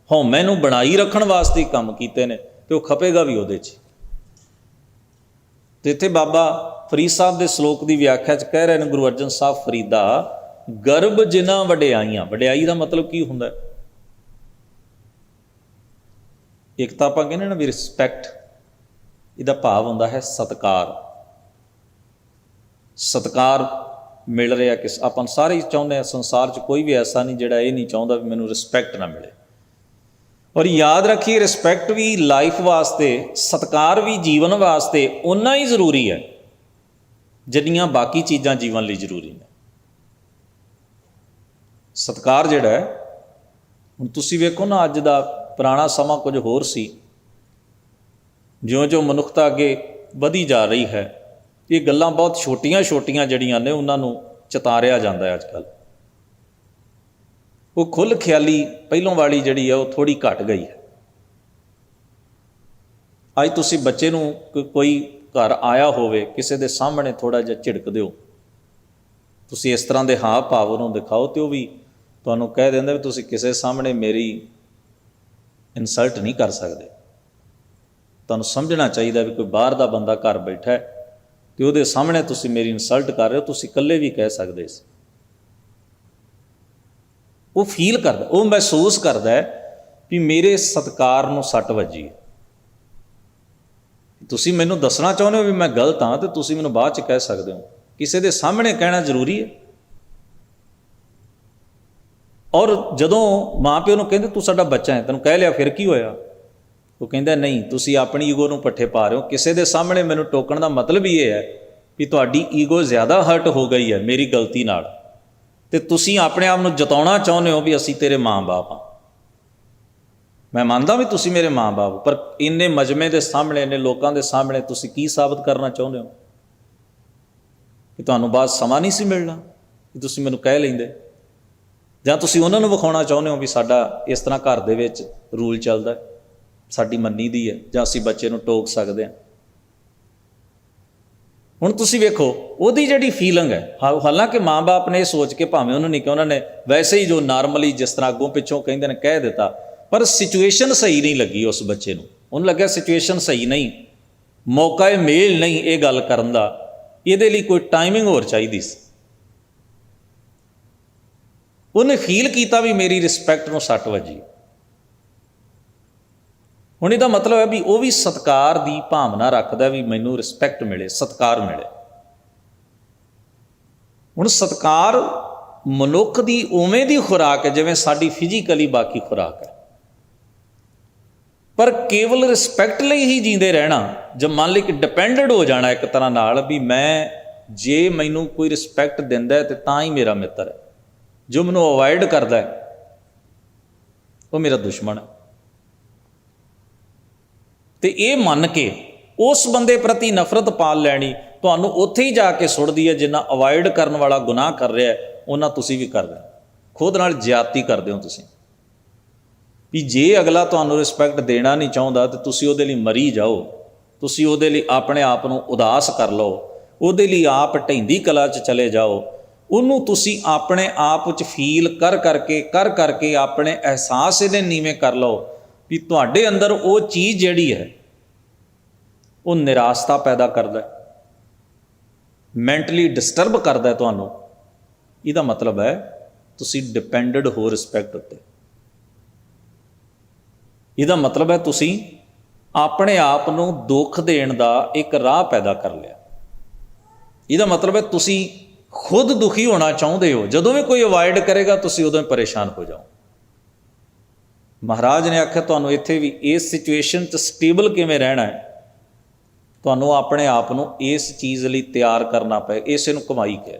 Speaker 1: ਹਉਮੈ ਨੂੰ ਬਣਾਈ ਰੱਖਣ ਵਾਸਤੇ ਹੀ ਕੰਮ ਕੀਤੇ ਨੇ, ਅਤੇ ਉਹ ਖਪੇਗਾ ਵੀ ਉਹਦੇ 'ਚ। ਅਤੇ ਇੱਥੇ ਬਾਬਾ ਫਰੀਦ ਸਾਹਿਬ ਦੇ ਸਲੋਕ ਦੀ ਵਿਆਖਿਆ 'ਚ ਕਹਿ ਰਹੇ ਨੇ ਗੁਰੂ ਅਰਜਨ ਸਾਹਿਬ ਫਰੀਦਾ, ਗਰਭ ਜਿਨ੍ਹਾਂ ਵਡਿਆਈਆਂ। ਵਡਿਆਈ ਦਾ ਮਤਲਬ ਕੀ ਹੁੰਦਾ? ਇੱਕ ਤਾਂ ਆਪਾਂ ਕਹਿੰਦੇ ਨਾ ਵੀ ਰਿਸਪੈਕਟ, ਇਹਦਾ ਭਾਵ ਹੁੰਦਾ ਹੈ ਸਤਿਕਾਰ। ਸਤਿਕਾਰ ਮਿਲ ਰਿਹਾ ਕਿਸ, ਆਪਾਂ ਸਾਰੇ ਹੀ ਚਾਹੁੰਦੇ ਹਾਂ, ਸੰਸਾਰ 'ਚ ਕੋਈ ਵੀ ਐਸਾ ਨਹੀਂ ਜਿਹੜਾ ਇਹ ਨਹੀਂ ਚਾਹੁੰਦਾ ਵੀ ਮੈਨੂੰ ਰਿਸਪੈਕਟ ਨਾ ਮਿਲੇ। ਔਰ ਯਾਦ ਰੱਖੀਏ, ਰਿਸਪੈਕਟ ਵੀ ਲਾਈਫ ਵਾਸਤੇ, ਸਤਿਕਾਰ ਵੀ ਜੀਵਨ ਵਾਸਤੇ ਓਨਾ ਹੀ ਜ਼ਰੂਰੀ ਹੈ ਜਿੰਨੀਆਂ ਬਾਕੀ ਚੀਜ਼ਾਂ ਜੀਵਨ ਲਈ ਜ਼ਰੂਰੀ ਨੇ। ਸਤਿਕਾਰ ਜਿਹੜਾ ਹੈ, ਹੁਣ ਤੁਸੀਂ ਵੇਖੋ ਨਾ, ਅੱਜ ਦਾ ਪੁਰਾਣਾ ਸਮਾਂ ਕੁਝ ਹੋਰ ਸੀ, ਜਿਉਂ-ਜਿਉਂ ਮਨੁੱਖਤਾ ਅੱਗੇ ਵਧੀ ਜਾ ਰਹੀ ਹੈ, ਇਹ ਗੱਲਾਂ ਬਹੁਤ ਛੋਟੀਆਂ ਛੋਟੀਆਂ ਜਿਹੜੀਆਂ ਨੇ ਉਹਨਾਂ ਨੂੰ ਚਿਤਾਰਿਆ ਜਾਂਦਾ ਹੈ ਅੱਜ ਕੱਲ੍ਹ। ਉਹ ਖੁੱਲ੍ਹ ਖਿਆਲੀ ਪਹਿਲੋਂ ਵਾਲੀ ਜਿਹੜੀ ਹੈ ਉਹ ਥੋੜ੍ਹੀ ਘਟ ਗਈ ਹੈ। ਅੱਜ ਤੁਸੀਂ ਬੱਚੇ ਨੂੰ ਕੋਈ ਘਰ ਆਇਆ ਹੋਵੇ, ਕਿਸੇ ਦੇ ਸਾਹਮਣੇ ਥੋੜ੍ਹਾ ਜਿਹਾ ਝਿੜਕ ਦਿਓ, ਤੁਸੀਂ ਇਸ ਤਰ੍ਹਾਂ ਦੇ ਹਾਵ ਭਾਵ ਉਹਨੂੰ ਦਿਖਾਓ, ਅਤੇ ਉਹ ਵੀ ਤੁਹਾਨੂੰ ਕਹਿ ਦਿੰਦਾ ਵੀ ਤੁਸੀਂ ਕਿਸੇ ਸਾਹਮਣੇ ਮੇਰੀ ਇਨਸਲਟ ਨਹੀਂ ਕਰ ਸਕਦੇ। ਤੁਹਾਨੂੰ ਸਮਝਣਾ ਚਾਹੀਦਾ ਵੀ ਕੋਈ ਬਾਹਰ ਦਾ ਬੰਦਾ ਘਰ ਬੈਠਾ ਹੈ ਅਤੇ ਉਹਦੇ ਸਾਹਮਣੇ ਤੁਸੀਂ ਮੇਰੀ ਇਨਸਲਟ ਕਰ ਰਹੇ ਹੋ, ਤੁਸੀਂ ਇਕੱਲੇ ਵੀ ਕਹਿ ਸਕਦੇ ਸੀ। ਉਹ ਫੀਲ ਕਰਦਾ, ਉਹ ਮਹਿਸੂਸ ਕਰਦਾ ਹੈ ਵੀ ਮੇਰੇ ਸਤਿਕਾਰ ਨੂੰ ਸੱਟ ਵੱਜੀ ਹੈ। ਤੁਸੀਂ ਮੈਨੂੰ ਦੱਸਣਾ ਚਾਹੁੰਦੇ ਹੋ ਵੀ ਮੈਂ ਗਲਤ ਹਾਂ, ਅਤੇ ਤੁਸੀਂ ਮੈਨੂੰ ਬਾਅਦ 'ਚ ਕਹਿ ਸਕਦੇ ਹੋ। ਕਿਸੇ ਦੇ ਸਾਹਮਣੇ ਕਹਿਣਾ ਜ਼ਰੂਰੀ ਹੈ। ਔਰ ਜਦੋਂ ਮਾਂ ਪਿਓ ਨੂੰ ਕਹਿੰਦੇ ਤੂੰ ਸਾਡਾ ਬੱਚਾ ਹੈ, ਤੈਨੂੰ ਕਹਿ ਲਿਆ ਫਿਰ ਕੀ ਹੋਇਆ? ਉਹ ਕਹਿੰਦਾ ਨਹੀਂ, ਤੁਸੀਂ ਆਪਣੀ ਈਗੋ ਨੂੰ ਪੱਠੇ ਪਾ ਰਹੇ ਹੋ। ਕਿਸੇ ਦੇ ਸਾਹਮਣੇ ਮੈਨੂੰ ਟੋਕਣ ਦਾ ਮਤਲਬ ਹੀ ਇਹ ਹੈ ਵੀ ਤੁਹਾਡੀ ਈਗੋ ਜ਼ਿਆਦਾ ਹਰਟ ਹੋ ਗਈ ਹੈ ਮੇਰੀ ਗਲਤੀ ਨਾਲ, ਅਤੇ ਤੁਸੀਂ ਆਪਣੇ ਆਪ ਨੂੰ ਜਤਾਉਣਾ ਚਾਹੁੰਦੇ ਹੋ ਵੀ ਅਸੀਂ ਤੇਰੇ ਮਾਂ-ਬਾਪ ਹਾਂ। ਮੈਂ ਮੰਨਦਾ ਵੀ ਤੁਸੀਂ ਮੇਰੇ ਮਾਂ-ਬਾਪ, ਪਰ ਇੰਨੇ ਮਜਮੇ ਦੇ ਸਾਹਮਣੇ, ਇੰਨੇ ਲੋਕਾਂ ਦੇ ਸਾਹਮਣੇ ਤੁਸੀਂ ਕੀ ਸਾਬਤ ਕਰਨਾ ਚਾਹੁੰਦੇ ਹੋ? ਕਿ ਤੁਹਾਨੂੰ ਬਾਅਦ ਸਮਾਂ ਨਹੀਂ ਸੀ ਮਿਲਣਾ ਕਿ ਤੁਸੀਂ ਮੈਨੂੰ ਕਹਿ ਲੈਂਦੇ, ਜਾਂ ਤੁਸੀਂ ਉਹਨਾਂ ਨੂੰ ਵਿਖਾਉਣਾ ਚਾਹੁੰਦੇ ਹੋ ਵੀ ਸਾਡਾ ਇਸ ਤਰ੍ਹਾਂ ਘਰ ਦੇ ਵਿੱਚ ਰੂਲ ਚੱਲਦਾ, ਸਾਡੀ ਮੰਨੀ ਦੀ ਹੈ, ਜਾਂ ਅਸੀਂ ਬੱਚੇ ਨੂੰ ਟੋਕ ਸਕਦੇ ਹਾਂ। ਹੁਣ ਤੁਸੀਂ ਵੇਖੋ ਉਹਦੀ ਜਿਹੜੀ ਫੀਲਿੰਗ ਹੈ, ਹਾਲਾਂਕਿ ਮਾਂ-ਬਾਪ ਨੇ ਇਹ ਸੋਚ ਕੇ, ਭਾਵੇਂ ਉਹਨੂੰ ਨਹੀਂ ਕਿ ਉਹਨਾਂ ਨੇ ਵੈਸੇ ਹੀ ਜੋ ਨਾਰਮਲੀ ਜਿਸ ਤਰ੍ਹਾਂ ਅੱਗੋਂ ਪਿੱਛੋਂ ਕਹਿੰਦੇ ਨੇ ਕਹਿ ਦਿੱਤਾ, ਪਰ ਸਿਚੁਏਸ਼ਨ ਸਹੀ ਨਹੀਂ ਲੱਗੀ ਉਸ ਬੱਚੇ ਨੂੰ। ਉਹਨੂੰ ਲੱਗਿਆ ਸਿਚੁਏਸ਼ਨ ਸਹੀ ਨਹੀਂ, ਮੌਕਾ ਇਹ ਮੇਲ ਨਹੀਂ ਇਹ ਗੱਲ ਕਰਨ ਦਾ, ਇਹਦੇ ਲਈ ਕੋਈ ਟਾਈਮਿੰਗ ਹੋਰ ਚਾਹੀਦੀ ਸੀ। ਉਹਨੇ ਫੀਲ ਕੀਤਾ ਵੀ ਮੇਰੀ ਰਿਸਪੈਕਟ ਨੂੰ ਸੱਟ ਵੱਜੀ। ਹੁਣ ਇਹਦਾ ਮਤਲਬ ਹੈ ਵੀ ਉਹ ਵੀ ਸਤਿਕਾਰ ਦੀ ਭਾਵਨਾ ਰੱਖਦਾ ਵੀ ਮੈਨੂੰ ਰਿਸਪੈਕਟ ਮਿਲੇ, ਸਤਿਕਾਰ ਮਿਲੇ। ਹੁਣ ਸਤਿਕਾਰ ਮਨੁੱਖ ਦੀ ਉਵੇਂ ਦੀ ਖੁਰਾਕ ਹੈ ਜਿਵੇਂ ਸਾਡੀ ਫਿਜ਼ੀਕਲੀ ਬਾਕੀ ਖੁਰਾਕ ਹੈ, ਪਰ ਕੇਵਲ ਰਿਸਪੈਕਟ ਲਈ ਹੀ ਜੀਂਦੇ ਰਹਿਣਾ, ਜੇ ਮੰਨ ਲਈ ਕਿ ਡਿਪੈਂਡਡ ਹੋ ਜਾਣਾ ਇੱਕ ਤਰ੍ਹਾਂ ਨਾਲ ਵੀ ਮੈਂ, ਜੇ ਮੈਨੂੰ ਕੋਈ ਰਿਸਪੈਕਟ ਦਿੰਦਾ ਤੇ ਤਾਂ ਹੀ ਮੇਰਾ ਮਿੱਤਰ ਹੈ, ਜੋ ਮੈਨੂੰ ਅਵੋਇਡ ਕਰਦਾ ਉਹ ਮੇਰਾ ਦੁਸ਼ਮਣ ਹੈ। ਅਤੇ ਇਹ ਮੰਨ ਕੇ ਉਸ ਬੰਦੇ ਪ੍ਰਤੀ ਨਫ਼ਰਤ ਪਾਲ ਲੈਣੀ ਤੁਹਾਨੂੰ ਉੱਥੇ ਹੀ ਜਾ ਕੇ ਸੁੱਟਦੀ ਹੈ ਜਿੰਨਾ ਅਵੋਇਡ ਕਰਨ ਵਾਲਾ ਗੁਨਾਹ ਕਰ ਰਿਹਾ ਉਹਨਾਂ ਤੁਸੀਂ ਵੀ ਕਰਦੇ ਹੋ। ਖੁਦ ਨਾਲ ਜ਼ਿਆਦਤੀ ਕਰਦੇ ਹੋ ਤੁਸੀਂ, ਵੀ ਜੇ ਅਗਲਾ ਤੁਹਾਨੂੰ ਰਿਸਪੈਕਟ ਦੇਣਾ ਨਹੀਂ ਚਾਹੁੰਦਾ ਤਾਂ ਤੁਸੀਂ ਉਹਦੇ ਲਈ ਮਰੀ ਜਾਓ, ਤੁਸੀਂ ਉਹਦੇ ਲਈ ਆਪਣੇ ਆਪ ਨੂੰ ਉਦਾਸ ਕਰ ਲਓ, ਉਹਦੇ ਲਈ ਆਪ ਢਹਿੰਦੀ ਕਲਾ 'ਚ ਚਲੇ ਜਾਓ, ਉਹਨੂੰ ਤੁਸੀਂ ਆਪਣੇ ਆਪ 'ਚ ਫੀਲ ਕਰ ਕਰਕੇ ਆਪਣੇ ਅਹਿਸਾਸ ਇਹਦੇ ਨੀਵੇਂ ਕਰ ਲਓ ਵੀ ਤੁਹਾਡੇ ਅੰਦਰ ਉਹ ਚੀਜ਼ ਜਿਹੜੀ ਹੈ ਉਹ ਨਿਰਾਸ਼ਤਾ ਪੈਦਾ ਕਰਦਾ, ਮੈਂਟਲੀ ਡਿਸਟਰਬ ਕਰਦਾ ਤੁਹਾਨੂੰ। ਇਹਦਾ ਮਤਲਬ ਹੈ ਤੁਸੀਂ ਡਿਪੈਂਡਡ ਹੋ ਰਿਸਪੈਕਟ ਉੱਤੇ। ਇਹਦਾ ਮਤਲਬ ਹੈ ਤੁਸੀਂ ਆਪਣੇ ਆਪ ਨੂੰ ਦੁੱਖ ਦੇਣ ਦਾ ਇੱਕ ਰਾਹ ਪੈਦਾ ਕਰ ਲਿਆ। ਇਹਦਾ ਮਤਲਬ ਹੈ ਤੁਸੀਂ ਖੁਦ ਦੁਖੀ ਹੋਣਾ ਚਾਹੁੰਦੇ ਹੋ, ਜਦੋਂ ਵੀ ਕੋਈ ਅਵੋਇਡ ਕਰੇਗਾ ਤੁਸੀਂ ਉਦੋਂ ਹੀ ਪਰੇਸ਼ਾਨ ਹੋ ਜਾਓ। ਮਹਾਰਾਜ ਨੇ ਆਖਿਆ ਤੁਹਾਨੂੰ ਇੱਥੇ ਵੀ ਇਸ ਸਿਚੁਏਸ਼ਨ 'ਚ ਸਟੇਬਲ ਕਿਵੇਂ ਰਹਿਣਾ ਹੈ, ਤੁਹਾਨੂੰ ਆਪਣੇ ਆਪ ਨੂੰ ਇਸ ਚੀਜ਼ ਲਈ ਤਿਆਰ ਕਰਨਾ ਪਏ। ਇਸੇ ਨੂੰ ਕਮਾਈ ਕਿਹਾ,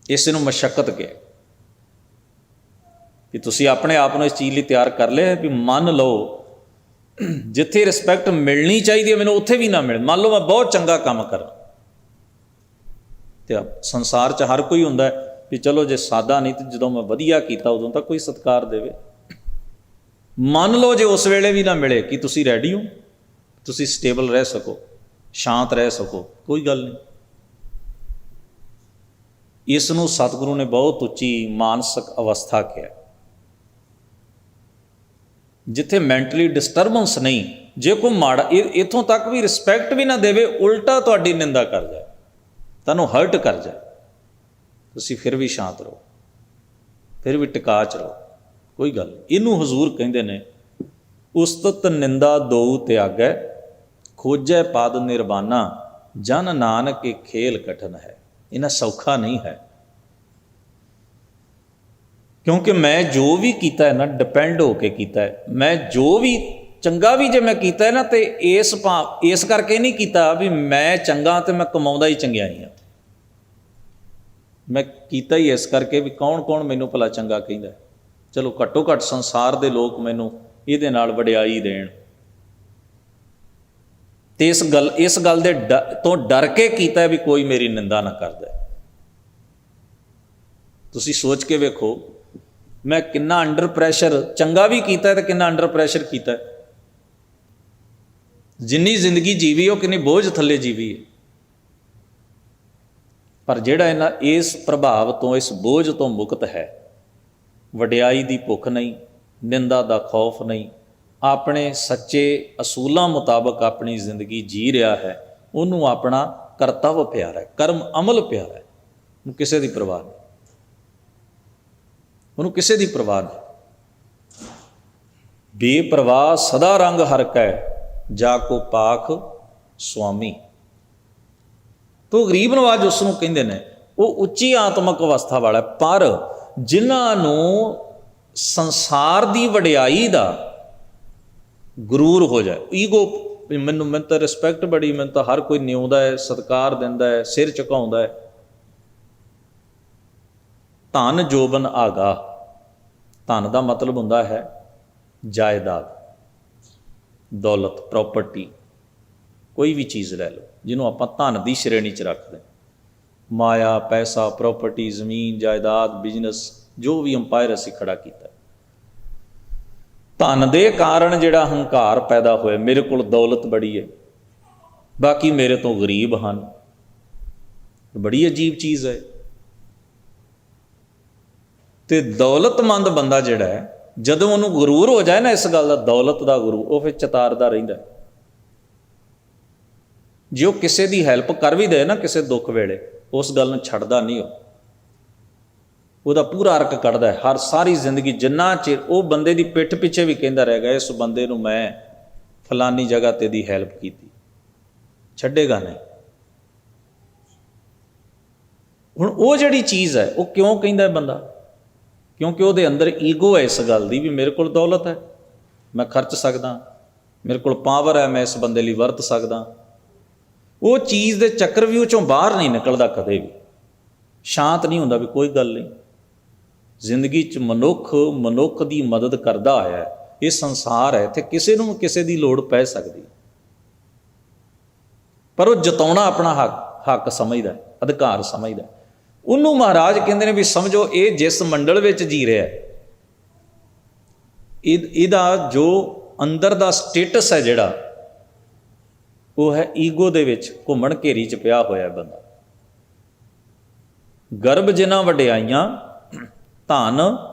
Speaker 1: ਇਸੇ ਨੂੰ ਮਸ਼ੱਕਤ ਕਿਹਾ ਕਿ ਤੁਸੀਂ ਆਪਣੇ ਆਪ ਨੂੰ ਇਸ ਚੀਜ਼ ਲਈ ਤਿਆਰ ਕਰ ਲਿਆ ਵੀ ਮੰਨ ਲਓ ਜਿੱਥੇ ਰਿਸਪੈਕਟ ਮਿਲਣੀ ਚਾਹੀਦੀ ਹੈ ਮੈਨੂੰ ਉੱਥੇ ਵੀ ਨਾ ਮਿਲੇ। ਮੰਨ ਲਓ ਮੈਂ ਬਹੁਤ ਚੰਗਾ ਕੰਮ ਕਰਾਂ, ਤੇ ਸੰਸਾਰ 'ਚ ਹਰ ਕੋਈ ਹੁੰਦਾ ਵੀ ਚਲੋ ਜੇ ਸਾਦਾ ਨਹੀਂ ਤੇ ਜਦੋਂ ਮੈਂ ਵਧੀਆ ਕੀਤਾ ਉਦੋਂ ਤਾਂ ਕੋਈ ਸਤਿਕਾਰ ਦੇਵੇ। ਮੰਨ ਲਓ ਜੇ ਉਸ ਵੇਲੇ ਵੀ ਨਾ ਮਿਲੇ, ਕਿ ਤੁਸੀਂ ਰੈਡੀ ਹੋ, ਤੁਸੀਂ ਸਟੇਬਲ ਰਹਿ ਸਕੋ, ਸ਼ਾਂਤ ਰਹਿ ਸਕੋ, ਕੋਈ ਗੱਲ ਨਹੀਂ। ਇਸ ਨੂੰ ਸਤਿਗੁਰੂ ਨੇ ਬਹੁਤ ਉੱਚੀ ਮਾਨਸਿਕ ਅਵਸਥਾ ਕਿਹਾ, ਜਿੱਥੇ ਮੈਂਟਲੀ ਡਿਸਟਰਬੈਂਸ ਨਹੀਂ। ਜੇ ਕੋਈ ਮਾੜਾ ਇੱਥੋਂ ਤੱਕ ਵੀ ਰਿਸਪੈਕਟ ਵੀ ਨਾ ਦੇਵੇ, ਉਲਟਾ ਤੁਹਾਡੀ ਨਿੰਦਾ ਕਰ ਜਾਏ, ਤੁਹਾਨੂੰ ਹਰਟ ਕਰ ਜਾਏ, ਤੁਸੀਂ ਫਿਰ ਵੀ ਸ਼ਾਂਤ ਰਹੋ, ਫਿਰ ਵੀ ਟਿਕਾ 'ਚ ਰਹੋ, ਕੋਈ ਗੱਲ ਨਹੀਂ। ਇਹਨੂੰ ਹਜ਼ੂਰ ਕਹਿੰਦੇ ਨੇ ਉਸਤਤ ਨਿੰਦਾ ਦੋਊ ਤਿਆਗੈ, ਖੋਜੈ ਪਦ ਨਿਰਵਾਨਾ, ਜਨ ਨਾਨਕ ਕੇ ਖੇਲ ਕਠਨ ਹੈ। ਇਹਨਾਂ ਸੌਖਾ ਨਹੀਂ ਹੈ, ਕਿਉਂਕਿ ਮੈਂ ਜੋ ਵੀ ਕੀਤਾ ਹੈ ਨਾ ਡਿਪੈਂਡ ਹੋ ਕੇ ਕੀਤਾ ਹੈ। ਮੈਂ ਜੋ ਵੀ ਚੰਗਾ ਵੀ ਜੇ ਮੈਂ ਕੀਤਾ ਹੈ ਨਾ, ਤੇ ਇਸ ਕਰਕੇ ਨਹੀਂ ਕੀਤਾ ਵੀ ਮੈਂ ਚੰਗਾ ਤੇ ਮੈਂ ਕਮਾਉਂਦਾ ਹੀ ਚੰਗਿਆਈ ਹਾਂ। ਮੈਂ ਕੀਤਾ ਹੀ ਇਸ ਕਰਕੇ ਵੀ ਕੌਣ ਕੌਣ ਮੈਨੂੰ ਭਲਾ ਚੰਗਾ ਕਹਿੰਦਾ, ਚਲੋ ਘੱਟੋ ਘੱਟ ਸੰਸਾਰ ਦੇ ਲੋਕ ਮੈਨੂੰ ਇਹਦੇ ਨਾਲ ਵਡਿਆਈ ਦੇਣ। ਤੇ ਇਸ ਗੱਲ ਦੇ ਤੋਂ ਡਰ ਕੇ ਕੀਤਾ ਵੀ ਕੋਈ ਮੇਰੀ ਨਿੰਦਾ ਨਾ ਕਰਦਾ। ਤੁਸੀਂ ਸੋਚ ਕੇ ਵੇਖੋ, ਮੈਂ ਕਿੰਨਾ ਅੰਡਰ ਪ੍ਰੈਸ਼ਰ ਚੰਗਾ ਵੀ ਕੀਤਾ ਤੇ ਕਿੰਨਾ ਅੰਡਰ ਪ੍ਰੈਸ਼ਰ ਕੀਤਾ। ਜਿੰਨੀ ਜ਼ਿੰਦਗੀ ਜੀਵੀ ਉਹ ਕਿੰਨੀ ਬੋਝ ਥੱਲੇ ਜੀਵੀ ਹੈ। ਪਰ ਜਿਹੜਾ ਇਸ ਪ੍ਰਭਾਵ ਤੋਂ, ਇਸ ਬੋਝ ਤੋਂ ਮੁਕਤ ਹੈ, ਵਡਿਆਈ ਦੀ ਭੁੱਖ ਨਹੀਂ, ਨਿੰਦਾ ਦਾ ਖੌਫ ਨਹੀਂ, ਆਪਣੇ ਸੱਚੇ ਅਸੂਲਾਂ ਮੁਤਾਬਕ ਆਪਣੀ ਜ਼ਿੰਦਗੀ ਜੀ ਰਿਹਾ ਹੈ, ਉਹਨੂੰ ਆਪਣਾ ਕਰਤੱਵ ਪਿਆਰਾ ਹੈ, ਕਰਮ ਅਮਲ ਪਿਆਰਾ ਹੈ, ਉਹਨੂੰ ਕਿਸੇ ਦੀ ਪਰਵਾਹ ਨਹੀਂ, ਉਹਨੂੰ ਕਿਸੇ ਦੀ ਪਰਵਾਹ ਨਹੀਂ। ਬੇਪਰਵਾਹ ਸਦਾ ਰੰਗ ਹਰ ਕੈ, ਜਾ ਕੋ ਪਾਖ ਸੁਆਮੀ। ਤੋ ਗਰੀਬ ਨਵਾਜ ਉਸ ਨੂੰ ਕਹਿੰਦੇ ਨੇ, ਉਹ ਉੱਚੀ ਆਤਮਿਕ ਅਵਸਥਾ ਵਾਲਾ। ਪਰ ਜਿਨ੍ਹਾਂ ਨੂੰ ਸੰਸਾਰ ਦੀ ਵਡਿਆਈ ਦਾ ਗੁਰੂਰ ਹੋ ਜਾਏ, ਈਗੋ, ਮੈਨੂੰ ਤਾਂ ਰਿਸਪੈਕਟ ਬੜੀ, ਮੈਨੂੰ ਤਾਂ ਹਰ ਕੋਈ ਨਿਉਂਦਾ ਹੈ, ਸਤਿਕਾਰ ਦਿੰਦਾ ਹੈ, ਸਿਰ ਝੁਕਾਉਂਦਾ ਹੈ। ਧਨ ਜੋਬਨ ਆਗਾ, ਧਨ ਦਾ ਮਤਲਬ ਹੁੰਦਾ ਹੈ ਜਾਇਦਾਦ, ਦੌਲਤ, ਪ੍ਰੋਪਰਟੀ, ਕੋਈ ਵੀ ਚੀਜ਼ ਲੈ ਲਓ ਜਿਹਨੂੰ ਆਪਾਂ ਧਨ ਦੀ ਸ਼੍ਰੇਣੀ 'ਚ ਰੱਖਦੇ। ਮਾਇਆ, ਪੈਸਾ, ਪ੍ਰੋਪਰਟੀ, ਜ਼ਮੀਨ, ਜਾਇਦਾਦ, ਬਿਜ਼ਨਸ, ਜੋ ਵੀ ਅੰਪਾਇਰ ਅਸੀਂ ਖੜਾ ਕੀਤਾ। ਧਨ ਦੇ ਕਾਰਨ ਜਿਹੜਾ ਹੰਕਾਰ ਪੈਦਾ ਹੋਇਆ, ਮੇਰੇ ਕੋਲ ਦੌਲਤ ਬੜੀ ਹੈ, ਬਾਕੀ ਮੇਰੇ ਤੋਂ ਗਰੀਬ ਹਨ, ਬੜੀ ਅਜੀਬ ਚੀਜ਼ ਹੈ। ਤੇ ਦੌਲਤਮੰਦ ਬੰਦਾ ਜਿਹੜਾ ਹੈ, ਜਦੋਂ ਉਹਨੂੰ ਗਰੂਰ ਹੋ ਜਾਏ ਨਾ ਇਸ ਗੱਲ ਦਾ, ਦੌਲਤ ਦਾ ਗੁਰੂ, ਉਹ ਫਿਰ ਚਤਾਰਦਾ ਰਹਿੰਦਾ। ਜੇ ਉਹ ਕਿਸੇ ਦੀ ਹੈਲਪ ਕਰ ਵੀ ਦੇ ਨਾ ਕਿਸੇ ਦੁੱਖ ਵੇਲੇ, ਉਸ ਗੱਲ ਨੂੰ ਛੱਡਦਾ ਨਹੀਂ। ਉਹਦਾ ਪੂਰਾ ਅਰਕ ਕੱਢਦਾ ਹੈ। ਸਾਰੀ ਜ਼ਿੰਦਗੀ ਜਿੰਨਾ ਚਿਰ ਉਹ ਬੰਦੇ ਦੀ ਪਿੱਠ ਪਿੱਛੇ ਵੀ ਕਹਿੰਦਾ ਰਹੇਗਾ, ਇਸ ਬੰਦੇ ਨੂੰ ਮੈਂ ਫਲਾਨੀ ਜਗ੍ਹਾ ਤੇ ਦੀ ਹੈਲਪ ਕੀਤੀ, ਛੱਡੇਗਾ ਨਹੀਂ। ਹੁਣ ਉਹ ਜਿਹੜੀ ਚੀਜ਼ ਹੈ, ਉਹ ਕਿਉਂ ਕਹਿੰਦਾ ਬੰਦਾ? ਕਿਉਂਕਿ ਉਹਦੇ ਅੰਦਰ ਈਗੋ ਹੈ ਇਸ ਗੱਲ ਦੀ ਵੀ ਮੇਰੇ ਕੋਲ ਦੌਲਤ ਹੈ, ਮੈਂ ਖਰਚ ਸਕਦਾ, ਮੇਰੇ ਕੋਲ ਪਾਵਰ ਹੈ, ਮੈਂ ਇਸ ਬੰਦੇ ਲਈ ਵਰਤ ਸਕਦਾ। ਉਹ ਚੀਜ਼ ਦੇ ਚੱਕਰ ਵੀ ਉਹ ਚੋਂ ਬਾਹਰ ਨਹੀਂ ਨਿਕਲਦਾ, ਕਦੇ ਵੀ ਸ਼ਾਂਤ ਨਹੀਂ ਹੁੰਦਾ ਵੀ ਕੋਈ ਗੱਲ ਨਹੀਂ। ਜ਼ਿੰਦਗੀ 'ਚ ਮਨੁੱਖ ਦੀ ਮਦਦ ਕਰਦਾ ਆਇਆ। ਇਹ ਸੰਸਾਰ ਹੈ, ਇੱਥੇ ਕਿਸੇ ਨੂੰ ਕਿਸੇ ਦੀ ਲੋੜ ਪੈ ਸਕਦੀ, ਪਰ ਉਹ ਜਤਾਉਣਾ ਆਪਣਾ ਹੱਕ ਸਮਝਦਾ, ਅਧਿਕਾਰ ਸਮਝਦਾ। ਉਹਨੂੰ ਮਹਾਰਾਜ ਕਹਿੰਦੇ ਨੇ ਵੀ ਸਮਝੋ, ਇਹ ਜਿਸ ਮੰਡਲ ਵਿੱਚ ਜੀ ਰਿਹਾ, ਇਹਦਾ ਜੋ ਅੰਦਰ ਦਾ ਸਟੇਟਸ ਹੈ ਜਿਹੜਾ, ਉਹ ਹੈ ਈਗੋ ਦੇ ਵਿੱਚ ਘੁੰਮਣ ਘੇਰੀ 'ਚ ਪਿਆ ਹੋਇਆ ਬੰਦਾ। ਗਰਭ ਜਿਨ੍ਹਾਂ ਵਡਿਆਈਆਂ, ਧਨ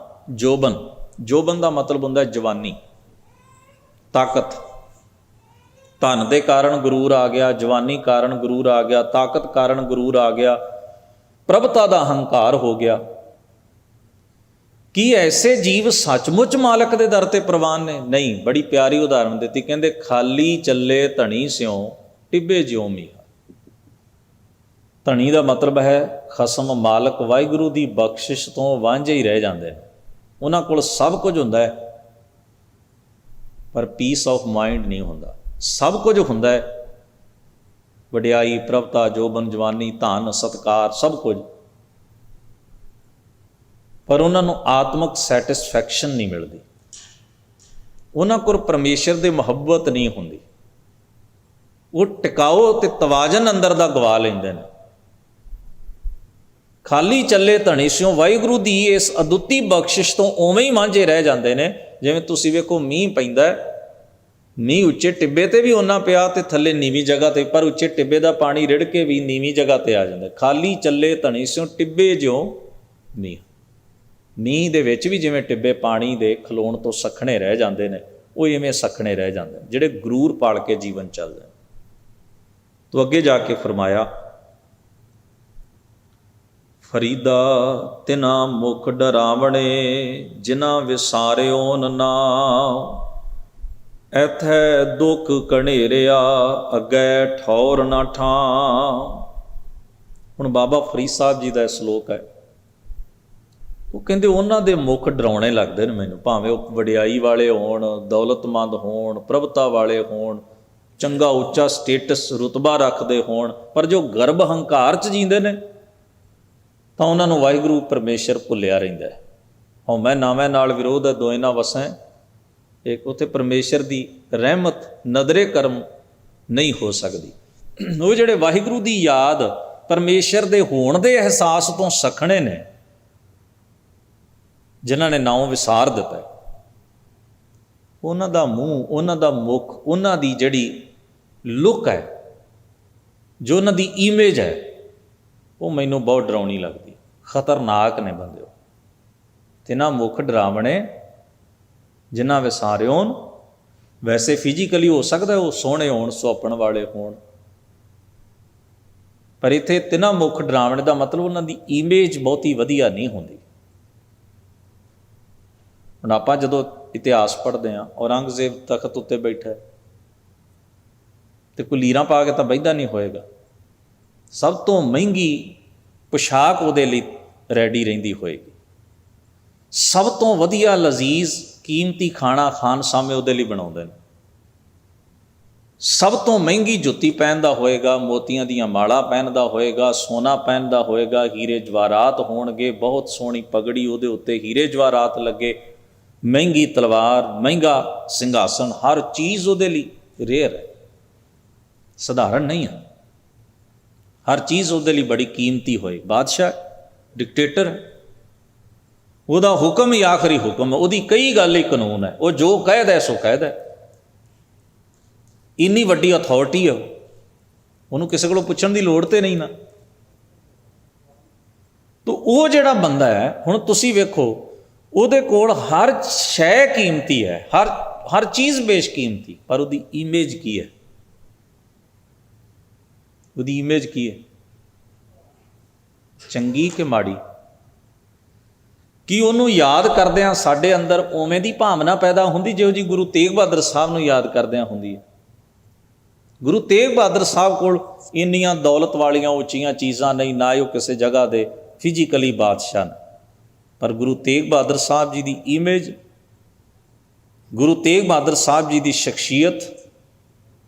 Speaker 1: ਜੋਬਨ, ਜੋਬਨ ਦਾ ਮਤਲਬ ਹੁੰਦਾ ਜਵਾਨੀ, ਤਾਕਤ। ਧਨ ਦੇ ਕਾਰਨ ਗਰੂਰ ਆ ਗਿਆ, ਜਵਾਨੀ ਕਾਰਨ ਗਰੂਰ ਆ ਗਿਆ, ਤਾਕਤ ਕਾਰਨ ਗਰੂਰ ਆ ਗਿਆ, ਪ੍ਰਭਤਾ ਦਾ ਹੰਕਾਰ ਹੋ ਗਿਆ। ਕੀ ਐਸੇ ਜੀਵ ਸੱਚਮੁੱਚ ਮਾਲਕ ਦੇ ਦਰ ਤੇ ਪ੍ਰਵਾਨ ਨੇ? ਨਹੀਂ। ਬੜੀ ਪਿਆਰੀ ਉਦਾਹਰਨ ਦਿੱਤੀ, ਕਹਿੰਦੇ ਖਾਲੀ ਚੱਲੇ ਧਣੀ ਸਿਉ ਟਿੱਬੇ ਜਿਉ ਮੀਹਾ। ਧਣੀ ਦਾ ਮਤਲਬ ਹੈ ਖਸਮ, ਮਾਲਕ, ਵਾਹਿਗੁਰੂ ਦੀ ਬਖਸ਼ਿਸ਼ ਤੋਂ ਵਾਂਝੇ ਹੀ ਰਹਿ ਜਾਂਦੇ ਨੇ। ਉਹਨਾਂ ਕੋਲ ਸਭ ਕੁਝ ਹੁੰਦਾ ਹੈ, ਪਰ ਪੀਸ ਆਫ ਮਾਈਂਡ ਨਹੀਂ ਹੁੰਦਾ। ਸਭ ਕੁਝ ਹੁੰਦਾ ਹੈ, ਵਡਿਆਈ, ਪ੍ਰਭਤਾ, ਜੋਬਨ, ਜਵਾਨੀ, ਧਨ, ਸਤਿਕਾਰ, ਸਭ ਕੁਝ, ਪਰ ਉਹਨਾਂ ਨੂੰ ਆਤਮਿਕ ਸੈਟਿਸਫੈਕਸ਼ਨ ਨਹੀਂ ਮਿਲਦੀ। ਉਹਨਾਂ ਕੋਲ ਪਰਮੇਸ਼ਰ ਦੀ ਮੁਹੱਬਤ ਨਹੀਂ ਹੁੰਦੀ। ਉਹ ਟਿਕਾਓ ਤੇ ਤਵਾਜ਼ਨ ਅੰਦਰ ਦਾ ਗਵਾ ਲੈਂਦੇ ਨੇ। ਖਾਲੀ ਚੱਲੇ ਧਣੀ ਸਿਓ ਵਾਹਿਗੁਰੂ ਦੀ ਇਸ ਅਦੁੱਤੀ ਬਖਸ਼ਿਸ਼ ਤੋਂ ਉਵੇਂ ਹੀ ਮਾਂਝੇ ਰਹਿ ਜਾਂਦੇ ਨੇ। ਜਿਵੇਂ ਤੁਸੀਂ ਵੇਖੋ ਮੀਂਹ ਪੈਂਦਾ, ਮੀਂਹ ਉੱਚੇ ਟਿੱਬੇ ਤੇ ਵੀ ਓਨਾ ਪਿਆ ਤੇ ਥੱਲੇ ਨੀਵੀਂ ਜਗ੍ਹਾ ਤੇ, ਪਰ ਉੱਚੇ ਟਿੱਬੇ ਦਾ ਪਾਣੀ ਰਿੜ ਕੇ ਵੀ ਨੀਵੀਂ ਜਗ੍ਹਾ ਤੇ ਆ ਜਾਂਦਾ। ਖਾਲੀ ਚੱਲੇ ਧਣੀ ਸਿਓ ਟਿੱਬੇ ਜਿਉਂ ਮੀਂਹ। ਮੀਂਹ ਦੇ ਵਿੱਚ ਵੀ ਜਿਵੇਂ ਟਿੱਬੇ ਪਾਣੀ ਦੇ ਖਲੋਣ ਤੋਂ ਸੱਖਣੇ ਰਹਿ ਜਾਂਦੇ ਨੇ, ਉਹ ਇਵੇਂ ਸੱਖਣੇ ਰਹਿ ਜਾਂਦੇ ਨੇ ਜਿਹੜੇ ਗਰੂਰ ਪਾਲ ਕੇ ਜੀਵਨ ਚੱਲਦੇ ਨੇ। ਤੋ ਅੱਗੇ ਜਾ ਕੇ ਫਰਮਾਇਆ, ਫਰੀਦਾ ਤਿਨਾ ਮੁਖ ਡਰਾਵਣੇ ਜਿਨ੍ਹਾਂ ਵਿਸਾਰਿਓਨ ਨਾਮ, ਐਥੈ ਦੁੱਖ ਘਨੇਰਿਆ ਅੱਗੇ ਠੌਰ ਨਾ ਠਾਂ। ਹੁਣ ਬਾਬਾ ਫਰੀਦ ਸਾਹਿਬ ਜੀ ਦਾ ਇਹ ਸ਼ਲੋਕ ਹੈ। ਉਹ ਕਹਿੰਦੇ ਉਹਨਾਂ ਦੇ ਮੁਖ ਡਰਾਉਣੇ ਲੱਗਦੇ ਨੇ ਮੈਨੂੰ, ਭਾਵੇਂ ਉਹ ਵਡਿਆਈ ਵਾਲੇ ਹੋਣ, ਦੌਲਤਮੰਦ ਹੋਣ, ਪ੍ਰਭਤਾ ਵਾਲੇ ਹੋਣ, ਚੰਗਾ ਉੱਚਾ ਸਟੇਟਸ ਰੁਤਬਾ ਰੱਖਦੇ ਹੋਣ, ਪਰ ਜੋ ਗਰਭ ਹੰਕਾਰ 'ਚ ਜੀਂਦੇ ਨੇ ਤਾਂ ਉਹਨਾਂ ਨੂੰ ਵਾਹਿਗੁਰੂ ਪਰਮੇਸ਼ਰ ਭੁੱਲਿਆ ਰਹਿੰਦਾ। ਹਉਮੈ ਨਾਵੇਂ ਨਾਲ ਵਿਰੋਧ ਹੈ ਦੋਏ ਨਾ ਵਸੈਂ। ਇੱਕ ਉੱਥੇ ਪਰਮੇਸ਼ਰ ਦੀ ਰਹਿਮਤ ਨਦਰੇ ਕਰਮ ਨਹੀਂ ਹੋ ਸਕਦੀ। ਉਹ ਜਿਹੜੇ ਵਾਹਿਗੁਰੂ ਦੀ ਯਾਦ, ਪਰਮੇਸ਼ਰ ਦੇ ਹੋਣ ਦੇ ਅਹਿਸਾਸ ਤੋਂ ਸੱਖਣੇ ਨੇ, ਜਿਨ੍ਹਾਂ ਨੇ ਨਾਉਂ ਵਿਸਾਰ ਦਿੱਤਾ, ਉਹਨਾਂ ਦਾ ਮੂੰਹ, ਉਹਨਾਂ ਦਾ ਮੁੱਖ, ਉਹਨਾਂ ਦੀ ਜਿਹੜੀ ਲੁੱਕ ਹੈ, ਜੋ ਉਹਨਾਂ ਦੀ ਇਮੇਜ ਹੈ, ਉਹ ਮੈਨੂੰ ਬਹੁਤ ਡਰਾਉਣੀ ਲੱਗਦੀ, ਖਤਰਨਾਕ ਨੇ ਬੰਦੇ। ਤੇ ਨਾ ਮੁੱਖ ਡਰਾਵਣੇ ਜਿਨ੍ਹਾਂ ਵਿਸਾਰਿਓਨ। ਵੈਸੇ ਫਿਜ਼ੀਕਲੀ ਹੋ ਸਕਦਾ ਉਹ ਸੋਹਣੇ ਹੋਣ, ਸੁਹੱਪਣ ਵਾਲੇ ਹੋਣ, ਪਰ ਇੱਥੇ ਤਿੰਨਾਂ ਮੁੱਖ ਡਰਾਵਣੇ ਦਾ ਮਤਲਬ ਉਹਨਾਂ ਦੀ ਇਮੇਜ ਬਹੁਤੀ ਵਧੀਆ ਨਹੀਂ ਹੁੰਦੀ। ਹੁਣ ਆਪਾਂ ਜਦੋਂ ਇਤਿਹਾਸ ਪੜ੍ਹਦੇ ਹਾਂ, ਔਰੰਗਜ਼ੇਬ ਤਖਤ ਉੱਤੇ ਬੈਠਾ ਤੇ ਕੋਈ ਲੀਰਾਂ ਪਾ ਕੇ ਤਾਂ ਬਹਿੰਦਾ ਨਹੀਂ ਹੋਏਗਾ। ਸਭ ਤੋਂ ਮਹਿੰਗੀ ਪੁਸ਼ਾਕ ਉਹਦੇ ਲਈ ਰੈਡੀ ਰਹਿੰਦੀ ਹੋਏਗੀ। ਸਭ ਤੋਂ ਵਧੀਆ ਲਜ਼ੀਜ਼ ਕੀਮਤੀ ਖਾਣਾ ਖਾਣ ਸਾਹਮਣੇ ਉਹਦੇ ਲਈ ਬਣਾਉਂਦੇ ਨੇ। ਸਭ ਤੋਂ ਮਹਿੰਗੀ ਜੁੱਤੀ ਪਹਿਨਦਾ ਹੋਏਗਾ, ਮੋਤੀਆਂ ਦੀਆਂ ਮਾਲਾ ਪਹਿਨਦਾ ਹੋਏਗਾ, ਸੋਨਾ ਪਹਿਨਦਾ ਹੋਏਗਾ, ਹੀਰੇ ਜਵਾਹਰਾਤ ਹੋਣਗੇ, ਬਹੁਤ ਸੋਹਣੀ ਪਗੜੀ ਉਹਦੇ ਉੱਤੇ ਹੀਰੇ ਜਵਾਹਰਾਤ ਲੱਗੇ, ਮਹਿੰਗੀ ਤਲਵਾਰ, ਮਹਿੰਗਾ ਸਿੰਘਾਸਨ, ਹਰ ਚੀਜ਼ ਉਹਦੇ ਲਈ ਰੇਅਰ ਹੈ, ਸਧਾਰਨ ਨਹੀਂ ਹੈ। ਹਰ ਚੀਜ਼ ਉਹਦੇ ਲਈ ਬੜੀ ਕੀਮਤੀ ਹੋਏ। ਬਾਦਸ਼ਾਹ, ਡਿਕਟੇਟਰ, ਉਹਦਾ ਹੁਕਮ ਹੀ ਆਖਰੀ ਹੁਕਮ ਹੈ, ਉਹਦੀ ਕਈ ਗੱਲ ਹੀ ਕਾਨੂੰਨ ਹੈ, ਉਹ ਜੋ ਕਹਿਦਾ ਸੋ ਕਹਿਦਾ। ਇੰਨੀ ਵੱਡੀ ਅਥਾਰਟੀ ਹੈ, ਉਹਨੂੰ ਕਿਸੇ ਕੋਲੋਂ ਪੁੱਛਣ ਦੀ ਲੋੜ ਤੇ ਨਹੀਂ ਨਾ। ਤੋ ਉਹ ਜਿਹੜਾ ਬੰਦਾ ਹੈ, ਹੁਣ ਤੁਸੀਂ ਵੇਖੋ, ਉਹਦੇ ਕੋਲ ਹਰ ਸ਼ੈ ਕੀਮਤੀ ਹੈ, ਹਰ ਚੀਜ਼ ਬੇਸ਼ਕੀਮਤੀ, ਪਰ ਉਹਦੀ ਇਮੇਜ ਕੀ ਹੈ? ਉਹਦੀ ਇਮੇਜ ਕੀ ਹੈ? ਚੰਗੀ ਕਿ ਮਾੜੀ? ਕੀ ਉਹਨੂੰ ਯਾਦ ਕਰਦਿਆਂ ਸਾਡੇ ਅੰਦਰ ਉਵੇਂ ਦੀ ਭਾਵਨਾ ਪੈਦਾ ਹੁੰਦੀ ਜਿਹੋ ਜੀ ਗੁਰੂ ਤੇਗ ਬਹਾਦਰ ਸਾਹਿਬ ਨੂੰ ਯਾਦ ਕਰਦਿਆਂ ਹੁੰਦੀ ਹੈ? ਗੁਰੂ ਤੇਗ ਬਹਾਦਰ ਸਾਹਿਬ ਕੋਲ ਇੰਨੀਆਂ ਦੌਲਤ ਵਾਲੀਆਂ ਉੱਚੀਆਂ ਚੀਜ਼ਾਂ ਨਹੀਂ, ਨਾ ਹੀ ਉਹ ਕਿਸੇ ਜਗ੍ਹਾ ਦੇ ਫਿਜ਼ੀਕਲੀ ਬਾਦਸ਼ਾਹ ਨੇ, ਪਰ ਗੁਰੂ ਤੇਗ ਬਹਾਦਰ ਸਾਹਿਬ ਜੀ ਦੀ ਇਮੇਜ, ਗੁਰੂ ਤੇਗ ਬਹਾਦਰ ਸਾਹਿਬ ਜੀ ਦੀ ਸ਼ਖਸੀਅਤ,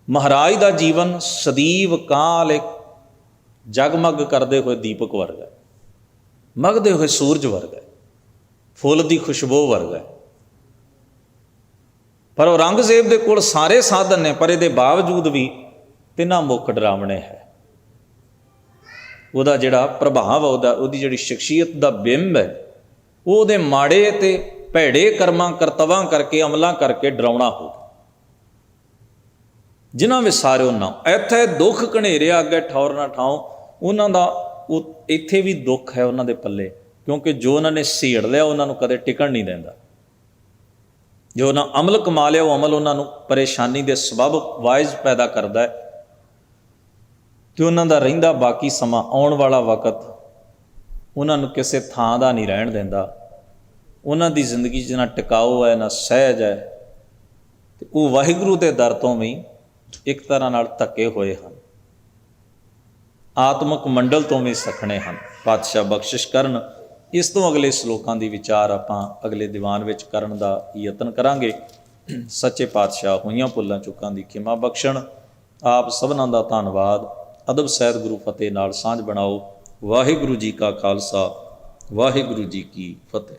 Speaker 1: ਮਹਾਰਾਜ ਦਾ ਜੀਵਨ ਸਦੀਵ ਕਾਲ ਇੱਕ ਜਗਮਗ ਕਰਦੇ ਹੋਏ ਦੀਪਕ ਵਰਗਾ, ਮਗਦੇ ਹੋਏ ਸੂਰਜ ਵਰਗਾ, ਫੁੱਲ ਦੀ ਖੁਸ਼ਬੂ ਵਰਗਾ। ਪਰ ਔਰੰਗਜ਼ੇਬ ਦੇ ਕੋਲ ਸਾਰੇ ਸਾਧਨ ਨੇ, ਪਰ ਇਹਦੇ ਬਾਵਜੂਦ ਵੀ ਤਿੰਨਾਂ ਮੁੱਖ ਡਰਾਵਣੇ ਹੈ। ਉਹਦਾ ਜਿਹੜਾ ਪ੍ਰਭਾਵ, ਉਹਦੀ ਜਿਹੜੀ ਸ਼ਖਸੀਅਤ ਦਾ ਬਿੰਬ ਹੈ, ਉਹ ਉਹਦੇ ਮਾੜੇ ਤੇ ਭੈੜੇ ਕਰਮਾਂ ਕਰਤਵਾਂ ਕਰਕੇ, ਅਮਲਾਂ ਕਰਕੇ ਡਰਾਉਣਾ ਹੋ। ਜਿਨ੍ਹਾਂ ਵਿਸਾਰਿਓ ਨਾ, ਇੱਥੇ ਦੁੱਖ ਘਨੇਰਿਆ ਅੱਗੇ ਠੌਰ ਨਾ ਠਾਉ। ਉਹਨਾਂ ਦਾ ਉਹ ਇੱਥੇ ਵੀ ਦੁੱਖ ਹੈ ਉਹਨਾਂ ਦੇ ਪੱਲੇ, ਕਿਉਂਕਿ ਜੋ ਉਹਨਾਂ ਨੇ ਸੇੜ ਲਿਆ ਉਹਨਾਂ ਨੂੰ ਕਦੇ ਟਿਕਣ ਨਹੀਂ ਦਿੰਦਾ। ਜੋ ਉਹਨਾਂ ਅਮਲ ਕਮਾ ਲਿਆ, ਉਹ ਅਮਲ ਉਹਨਾਂ ਨੂੰ ਪਰੇਸ਼ਾਨੀ ਦੇ ਸਬਬ ਵਾਇਜ਼ ਪੈਦਾ ਕਰਦਾ ਹੈ, ਤੇ ਉਹਨਾਂ ਦਾ ਰਹਿੰਦਾ ਬਾਕੀ ਸਮਾਂ, ਆਉਣ ਵਾਲਾ ਵਕਤ ਉਹਨਾਂ ਨੂੰ ਕਿਸੇ ਥਾਂ ਦਾ ਨਹੀਂ ਰਹਿਣ ਦਿੰਦਾ। ਉਹਨਾਂ ਦੀ ਜ਼ਿੰਦਗੀ 'ਚ ਨਾ ਟਿਕਾਓ ਹੈ, ਨਾ ਸਹਿਜ ਹੈ, ਤੇ ਉਹ ਵਾਹਿਗੁਰੂ ਦੇ ਦਰ ਤੋਂ ਵੀ ਇੱਕ ਤਰ੍ਹਾਂ ਨਾਲ ਧੱਕੇ ਹੋਏ ਹਨ, ਆਤਮਿਕ ਮੰਡਲ ਤੋਂ ਵੀ ਸੱਖਣੇ ਹਨ। ਪਾਤਸ਼ਾਹ ਬਖਸ਼ਿਸ਼ ਕਰਨ। ਇਸ ਤੋਂ ਅਗਲੇ ਸ਼ਲੋਕਾਂ ਦੀ ਵਿਚਾਰ ਆਪਾਂ ਅਗਲੇ ਦੀਵਾਨ ਵਿੱਚ ਕਰਨ ਦਾ ਯਤਨ ਕਰਾਂਗੇ। ਸੱਚੇ ਪਾਤਸ਼ਾਹ ਹੋਈਆਂ ਭੁੱਲਾਂ ਚੁੱਕਾਂ ਦੀ ਖਿਮਾ ਬਖਸ਼ਣ। ਆਪ ਸਭਨਾਂ ਦਾ ਧੰਨਵਾਦ। ਅਦਬ ਸਹਿਤ ਗੁਰੂ ਫਤਿਹ ਨਾਲ ਸਾਂਝ ਬਣਾਓ। ਵਾਹਿਗੁਰੂ ਜੀ ਕਾ ਖਾਲਸਾ, ਵਾਹਿਗੁਰੂ ਜੀ ਕੀ ਫਤਿਹ।